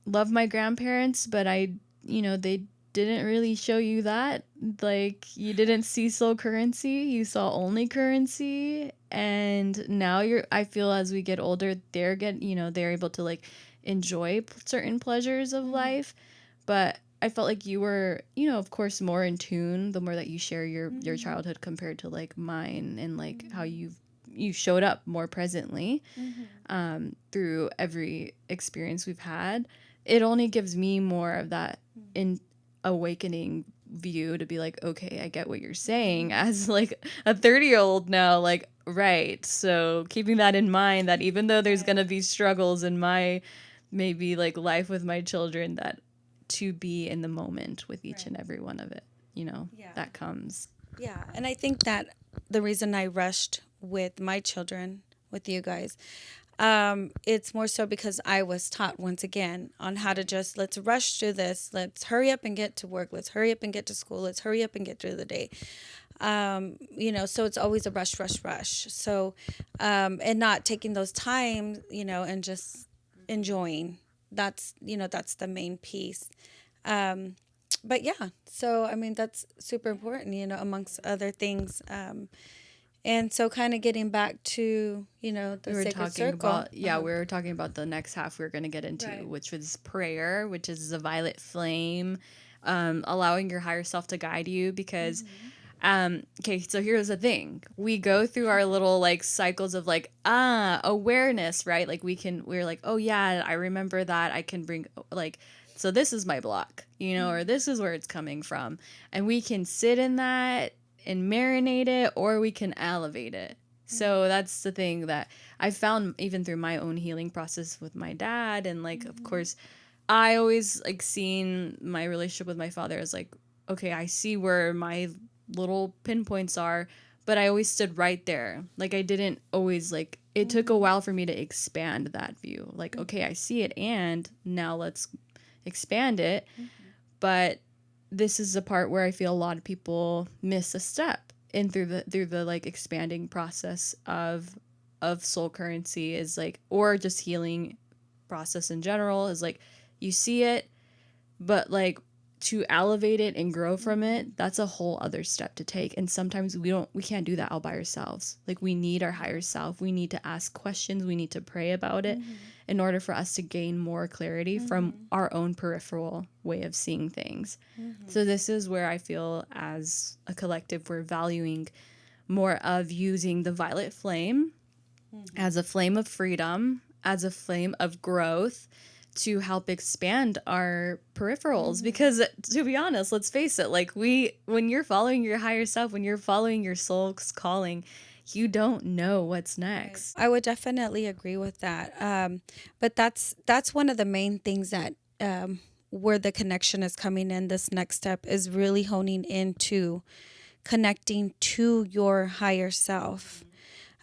love my grandparents, but they didn't really show you that. Like, you didn't see soul currency, you saw only currency. And now I feel as we get older, they're able to like enjoy certain pleasures of life. But I felt like you were, of course, more in tune the more that you share your childhood compared to like mine, and like how you showed up more presently through every experience we've had. It only gives me more of that in awakening view to be like, okay, I get what you're saying as like a 30-year-old now, like, right. So keeping that in mind, that even though there's going to be struggles in my maybe like life with my children, that to be in the moment with each and every one of it, that comes. Yeah. And I think that the reason I rushed with my children, with you guys, it's more so because I was taught once again on how to just, let's rush through this. Let's hurry up and get to work. Let's hurry up and get to school. Let's hurry up and get through the day. So it's always a rush, rush, rush. So, and not taking those times, and just enjoying. That's the main piece. But yeah, so, I mean, that's super important, amongst other things. And so kind of getting back to, the sacred circle. We were talking about the next half we were going to get into, which was prayer, which is the violet flame, allowing your higher self to guide you, because, okay, so here's the thing. We go through our little like cycles of like, awareness, right? Like we're like, oh yeah, I remember that. I can bring like, so this is my block, or this is where it's coming from. And we can sit in that and marinate it, or we can elevate it. So that's the thing that I found even through my own healing process with my dad. And like, of course, I always like seen my relationship with my father as like, okay, I see where my little pinpoints are, but I always stood right there. Like I didn't always like, it took a while for me to expand that view. Like, okay, I see it, and now let's expand it. But this is the part where I feel a lot of people miss a step in through the like expanding process of soul currency, is like, or just healing process in general, is like, you see it, but like to elevate it and grow from it, that's a whole other step to take. And sometimes we can't do that all by ourselves. Like we need our higher self. We need to ask questions. We need to pray about it in order for us to gain more clarity from our own peripheral way of seeing things. So this is where I feel as a collective, we're valuing more of using the violet flame as a flame of freedom, as a flame of growth, to help expand our peripherals. Because to be honest, let's face it, like when you're following your higher self, when you're following your soul's calling, you don't know what's next. I would definitely agree with that. But that's one of the main things that where the connection is coming in. This next step is really honing into connecting to your higher self.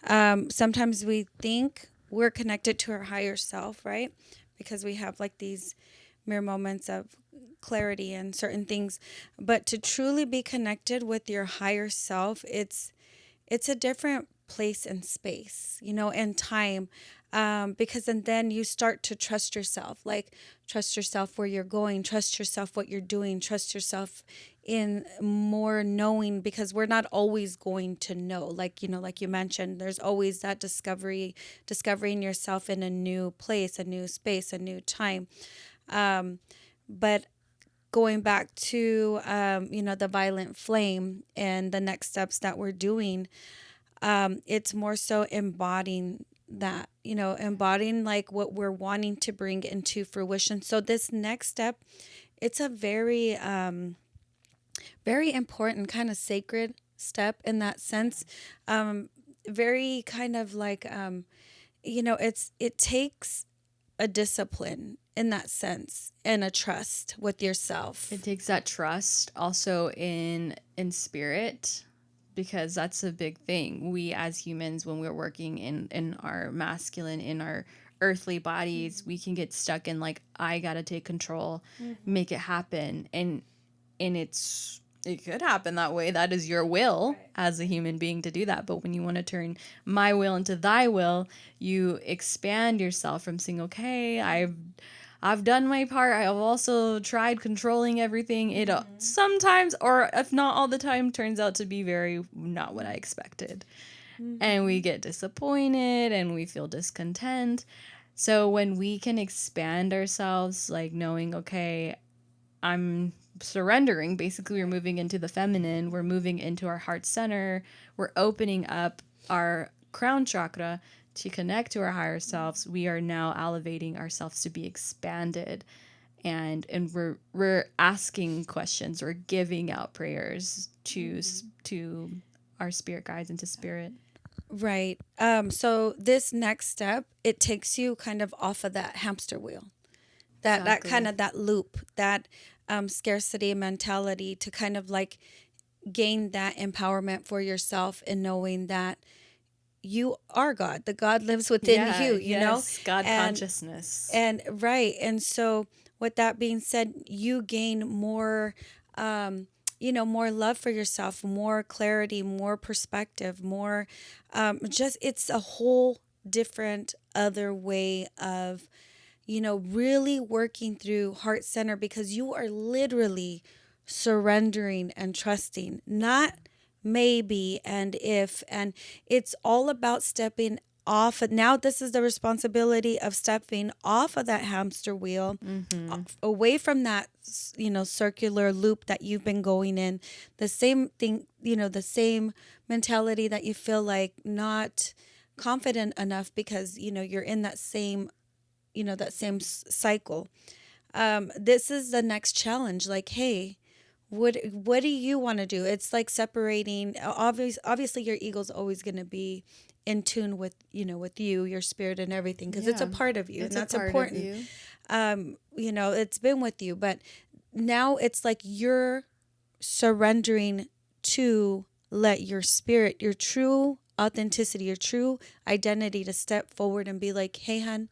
Sometimes we think we're connected to our higher self, right? Because we have like these mere moments of clarity and certain things. But to truly be connected with your higher self, it's a different place and space, and time. Because and then you start to trust yourself, like trust yourself where you're going, trust yourself what you're doing, trust yourself in more knowing, because we're not always going to know. Like, like you mentioned, there's always that discovering yourself in a new place, a new space, a new time. But going back to, the violent flame and the next steps that we're doing, it's more so embodying that, embodying like what we're wanting to bring into fruition. So this next step, it's a very, very important kind of sacred step in that sense. Very kind of like, it takes a discipline in that sense, and a trust with yourself. It takes that trust also in spirit, because that's a big thing. We as humans, when we're working in our masculine, in our earthly bodies, we can get stuck in like, I gotta take control, make it happen. And it could happen that way. That is your will as a human being to do that. But when you want to turn my will into thy will, you expand yourself from saying, okay, I've done my part. I've also tried controlling everything. It sometimes, or if not all the time, turns out to be very not what I expected. And we get disappointed and we feel discontent. So when we can expand ourselves, like knowing, okay, I'm surrendering. Basically, we're moving into the feminine. We're moving into our heart center. We're opening up our crown chakra to connect to our higher selves. We are now elevating ourselves to be expanded, and we're asking questions. We're giving out prayers to our spirit guides and to spirit. Right. So this next step, it takes you kind of off of that hamster wheel. That Exactly. kind of that loop, that scarcity mentality, to kind of like gain that empowerment for yourself and knowing that you are God. The God lives within you, you know? God And- consciousness. And right. And so with that being said, you gain more, more love for yourself, more clarity, more perspective, more, just, it's a whole different other way of, really working through heart center, because you are literally surrendering and trusting, not maybe and if. And it's all about stepping off. Now, this is the responsibility of stepping off of that hamster wheel, away from that, circular loop that you've been going in. The same thing, the same mentality that you feel like not confident enough because, you're in that same cycle. This is the next challenge. Like, hey, what do you want to do? It's like separating. Obviously, your ego's always going to be in tune with with you, your spirit, and everything, because it's a part of you, It's and a that's part of important. you. It's been with you, but now it's like you're surrendering to let your spirit, your true authenticity, your true identity, to step forward and be like, hey, hun,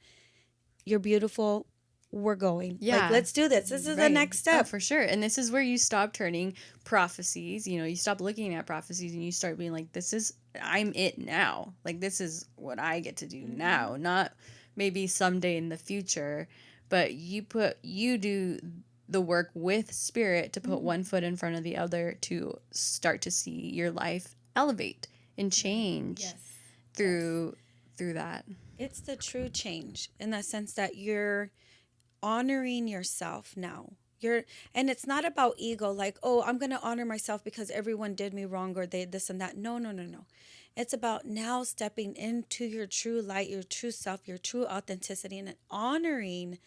you're beautiful. We're going. Yeah. Like, let's do this. This is the Right. next step. Oh, for sure. And this is where you stop turning prophecies. You stop looking at prophecies and you start being like, I'm it now. Like, this is what I get to do now, not maybe someday in the future. But you do the work with spirit to put one foot in front of the other to start to see your life elevate and change through that. It's the true change, in the sense that you're honoring yourself now. And it's not about ego, like, oh, I'm going to honor myself because everyone did me wrong, or they this and that. No. It's about now stepping into your true light, your true self, your true authenticity, and honoring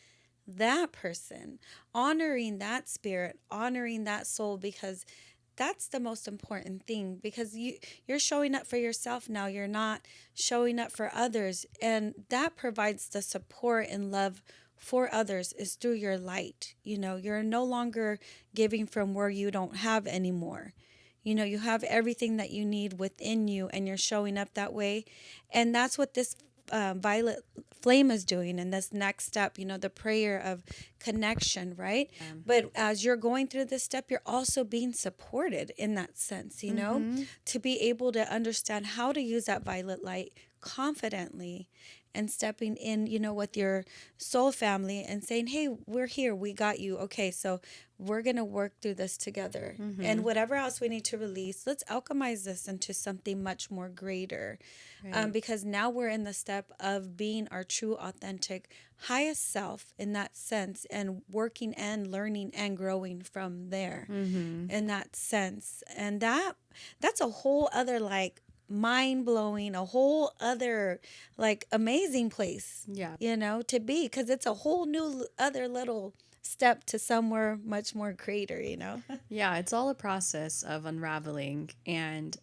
that person, honoring that spirit, honoring that soul, because that's the most important thing, because you're showing up for yourself now. You're not showing up for others, and that provides the support and love for others is through your light. You're no longer giving from where you don't have anymore. You have everything that you need within you, and you're showing up that way. And that's what this violet flame is doing in this next step, the prayer of connection, right? But as you're going through this step, you're also being supported in that sense, to be able to understand how to use that violet light confidently, and stepping in, with your soul family and saying, hey, we're here, we got you. Okay, so we're going to work through this together. And whatever else we need to release, let's alchemize this into something much more greater. Right. Because now we're in the step of being our true, authentic, highest self in that sense, and working and learning and growing from there in that sense. And that's a whole other, like, mind-blowing, a whole other, like, amazing place, to be, because it's a whole new other little step to somewhere much more greater. Yeah, it's all a process of unraveling, and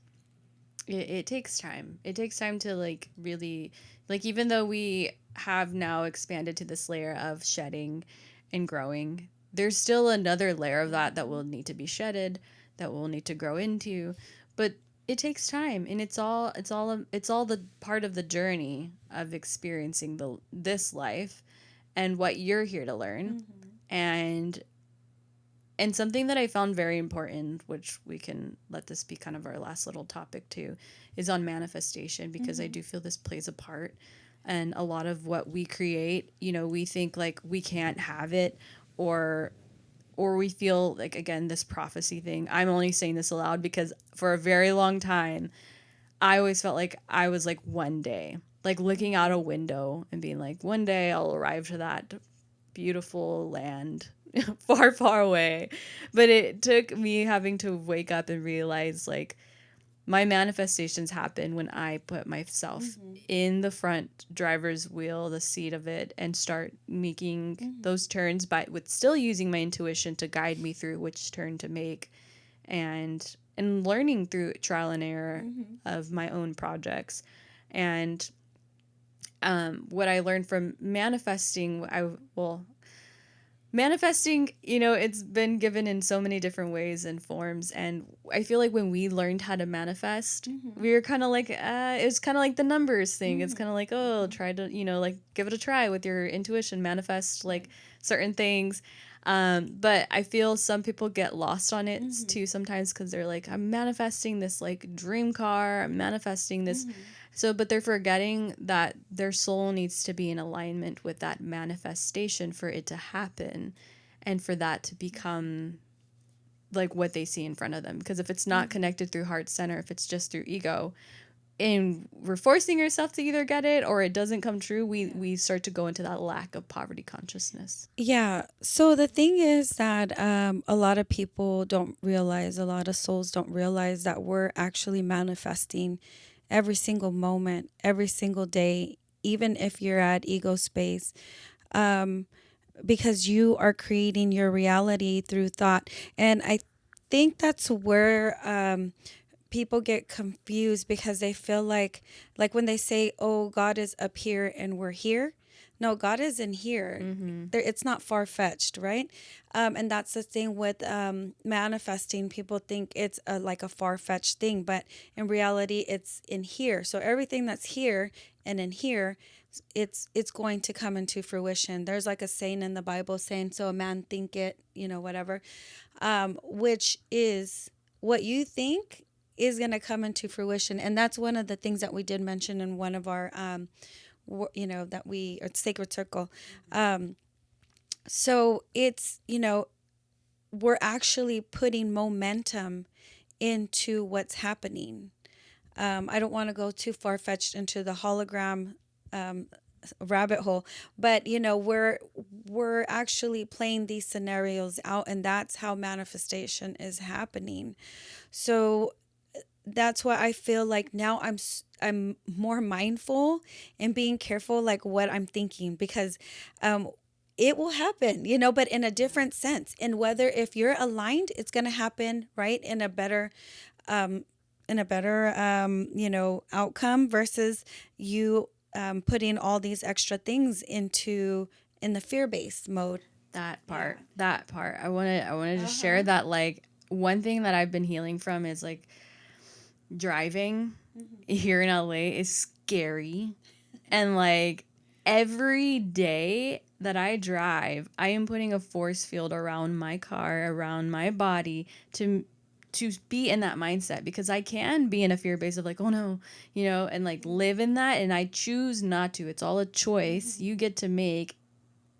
it takes time. It takes time to, like, really, like, even though we have now expanded to this layer of shedding and growing, there's still another layer of that will need to be shedded, that we'll need to grow into. But it takes time, and it's all the part of the journey of experiencing this life and what you're here to learn. And something that I found very important, which we can let this be kind of our last little topic too, is on manifestation, because I do feel this plays a part. And a lot of what we create, we think like we can't have it, or we feel like, again, this prophecy thing. I'm only saying this aloud because for a very long time, I always felt like I was like one day, like looking out a window and being like, one day I'll arrive to that beautiful land far, far away. But it took me having to wake up and realize like my manifestations happen when I put myself in the front driver's wheel, the seat of it, and start making those turns, with still using my intuition to guide me through which turn to make, and learning through trial and error of my own projects. And what I learned from manifesting, manifesting, it's been given in so many different ways and forms. And I feel like when we learned how to manifest, we were kind of like, it was kind of like the numbers thing. It's kind of like, oh, try to, like give it a try with your intuition, manifest like certain things. But I feel some people get lost on it too sometimes, because they're like, I'm manifesting this like dream car, I'm manifesting this. So, but they're forgetting that their soul needs to be in alignment with that manifestation for it to happen, and for that to become like what they see in front of them. Because if it's not connected through heart center, if it's just through ego, and we're forcing ourselves to either get it or it doesn't come true, we start to go into that lack of poverty consciousness. Yeah. So the thing is that a lot of people don't realize, a lot of souls don't realize that we're actually manifesting every single moment, every single day, even if you're at ego space, because you are creating your reality through thought. And I think that's where people get confused, because they feel like when they say, oh, God is up here and we're here. No, God is in here. It's not far-fetched, right? And that's the thing with manifesting. People think it's like a far-fetched thing, but in reality, it's in here. So everything that's here and in here, it's going to come into fruition. There's like a saying in the Bible saying, so a man think it, whatever, which is what you think is going to come into fruition. And that's one of the things that we did mention in one of our that we or sacred circle. So it's, we're actually putting momentum into what's happening. I don't want to go too far fetched into the hologram rabbit hole, but we're actually playing these scenarios out, and that's how manifestation is happening. So that's why I feel like now I'm more mindful and being careful like what I'm thinking, because it will happen, but in a different sense. And whether if you're aligned, it's going to happen right in a better outcome, versus you putting all these extra things in the fear-based mode. That part. I want to just share that, like, one thing that I've been healing from is like driving here in LA is scary. And like every day that I drive, I am putting a force field around my car, around my body, to be in that mindset, because I can be in a fear base of like, oh no, and like live in that. And I choose not to. It's all a choice you get to make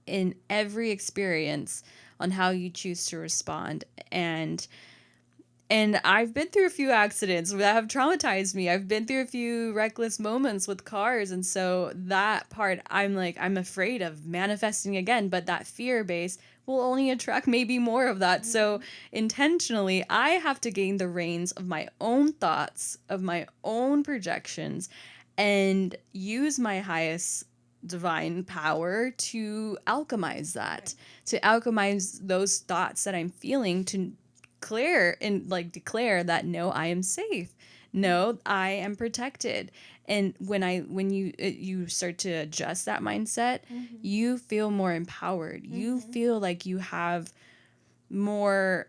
in every experience on how you choose to respond. And I've been through a few accidents that have traumatized me. I've been through a few reckless moments with cars. And so that part, I'm afraid of manifesting again. But that fear base will only attract maybe more of that. So intentionally, I have to gain the reins of my own thoughts, of my own projections, and use my highest divine power to alchemize that, to alchemize those thoughts that I'm feeling, to clear and like declare that no, I am safe, no, I am protected. And when you start to adjust that mindset, you feel more empowered. You feel like you have more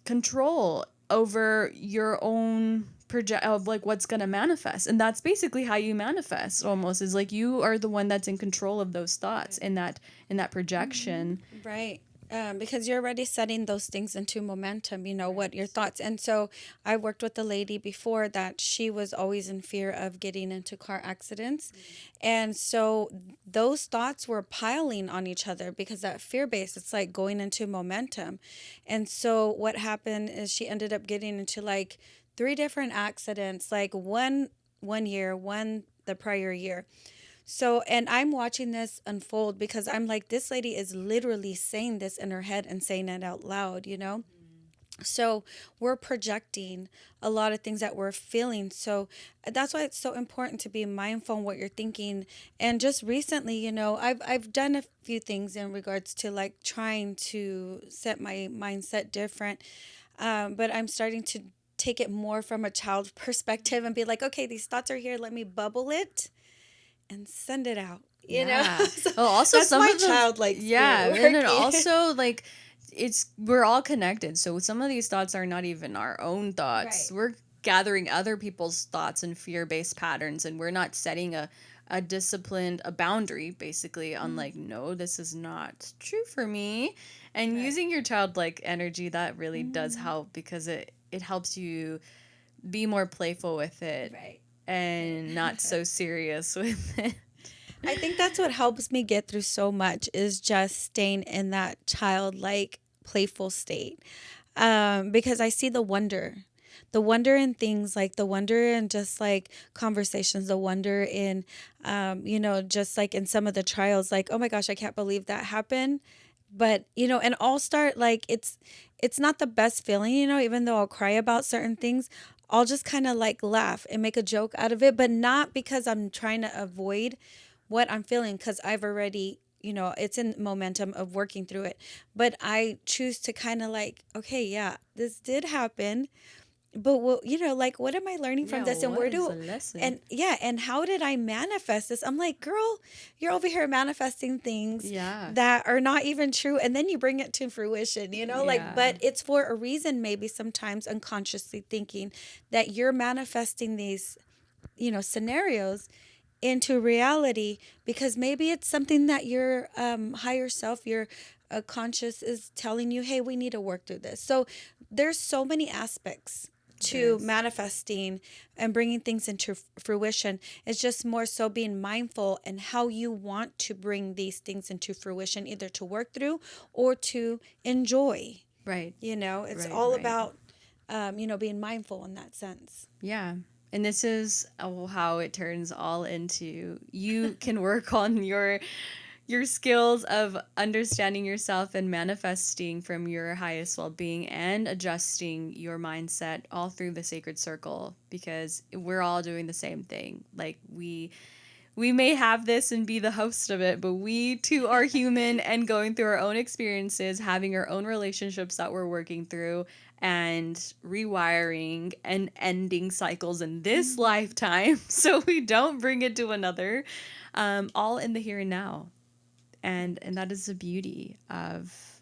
control over your own project of like what's going to manifest. And that's basically how you manifest, almost, is like you are the one that's in control of those thoughts in that projection. Right. Because you're already setting those things into momentum, what your thoughts. And so I worked with a lady before that she was always in fear of getting into car accidents. And so those thoughts were piling on each other because that fear base, it's like going into momentum. And so what happened is she ended up getting into like 3 different accidents, like one year, one the prior year. So, and I'm watching this unfold because I'm like, this lady is literally saying this in her head and saying it out loud. So we're projecting a lot of things that we're feeling. So that's why it's so important to be mindful on what you're thinking. And just recently, I've done a few things in regards to like trying to set my mindset different. But I'm starting to take it more from a child perspective and be like, okay, these thoughts are here. Let me bubble it and send it out. Yeah. So Well, also that's some my of the childlike yeah, spirit and then working. also like we're all connected. So some of these thoughts are not even our own thoughts. Right. We're gathering other people's thoughts and fear-based patterns, and we're not setting a disciplined a boundary basically on like, no, this is not true for me. And Right. using your childlike energy, that really does help, because it helps you be more playful with it Right. and not so serious with it. I think that's what helps me get through so much is just staying in that childlike, playful state. Because I see the wonder in things, like the wonder in just like conversations, the wonder in, just like in some of the trials, like, oh my gosh, I can't believe that happened. But, and I'll start like, it's not the best feeling, even though I'll cry about certain things, I'll just kind of like laugh and make a joke out of it, but not because I'm trying to avoid what I'm feeling, because I've already, it's in momentum of working through it. But I choose to kind of like, okay, yeah, this did happen. But like, what am I learning from Yeah, this, and what where is do, the lesson? and yeah, and how did I manifest this? I'm like, girl, you're over here manifesting things Yeah. that are not even true, and then you bring it to fruition, like, Yeah. but it's for a reason, maybe sometimes unconsciously thinking that you're manifesting these, scenarios into reality, because maybe it's something that your higher self, your conscious is telling you, hey, we need to work through this. So there's so many aspects to Yes. manifesting and bringing things into fruition. It's just more so being mindful and how you want to bring these things into fruition, either to work through or to enjoy. Right. It's Right, all right. about being mindful in that sense. Yeah. And this is how it turns all into, you can work on your skills of understanding yourself and manifesting from your highest well-being and adjusting your mindset all through the sacred circle, because we're all doing the same thing. Like we may have this and be the host of it, but we too are human and going through our own experiences, having our own relationships that we're working through, and rewiring and ending cycles in this lifetime so we don't bring it to another, all in the here and now. And that is the beauty of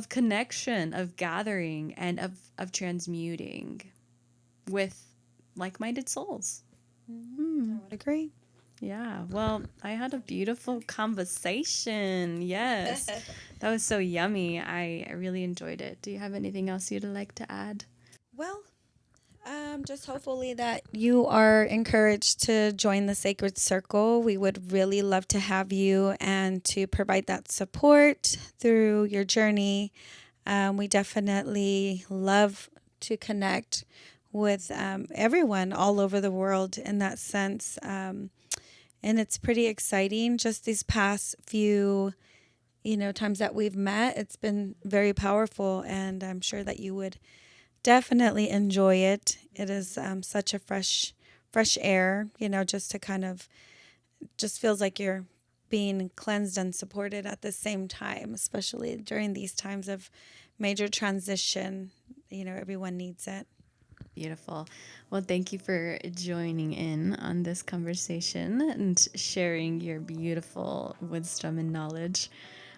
connection, of gathering, and of transmuting with like-minded souls. I would agree. Yeah, well, I had a beautiful conversation. Yes, that was so yummy. I really enjoyed it. Do you have anything else you'd like to add? Well, just hopefully that you are encouraged to join the Sacred Circle. We would really love to have you and to provide that support through your journey. We definitely love to connect with everyone all over the world in that sense. And it's pretty exciting. Just these past few, times that we've met, it's been very powerful, and I'm sure that you would definitely enjoy it. It is such a fresh air, just to kind of, just feels like you're being cleansed and supported at the same time, especially during these times of major transition. Everyone needs it. Beautiful. Well, thank you for joining in on this conversation and sharing your beautiful wisdom and knowledge.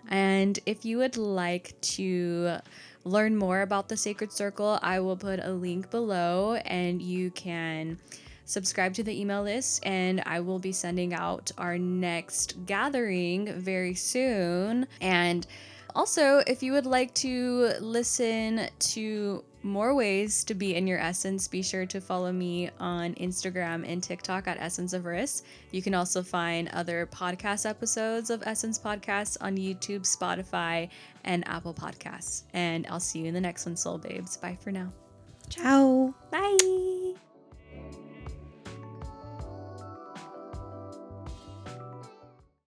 And if you would like to learn more about the Sacred Circle, I will put a link below and you can subscribe to the email list, and I will be sending out our next gathering very soon. And also, if you would like to listen to more ways to be in your essence, be sure to follow me on Instagram and TikTok at Essence of Riss. You can also find other podcast episodes of Essence Podcasts on YouTube, Spotify, and Apple Podcasts. And I'll see you in the next one, Soul Babes. Bye for now. Ciao. Bye.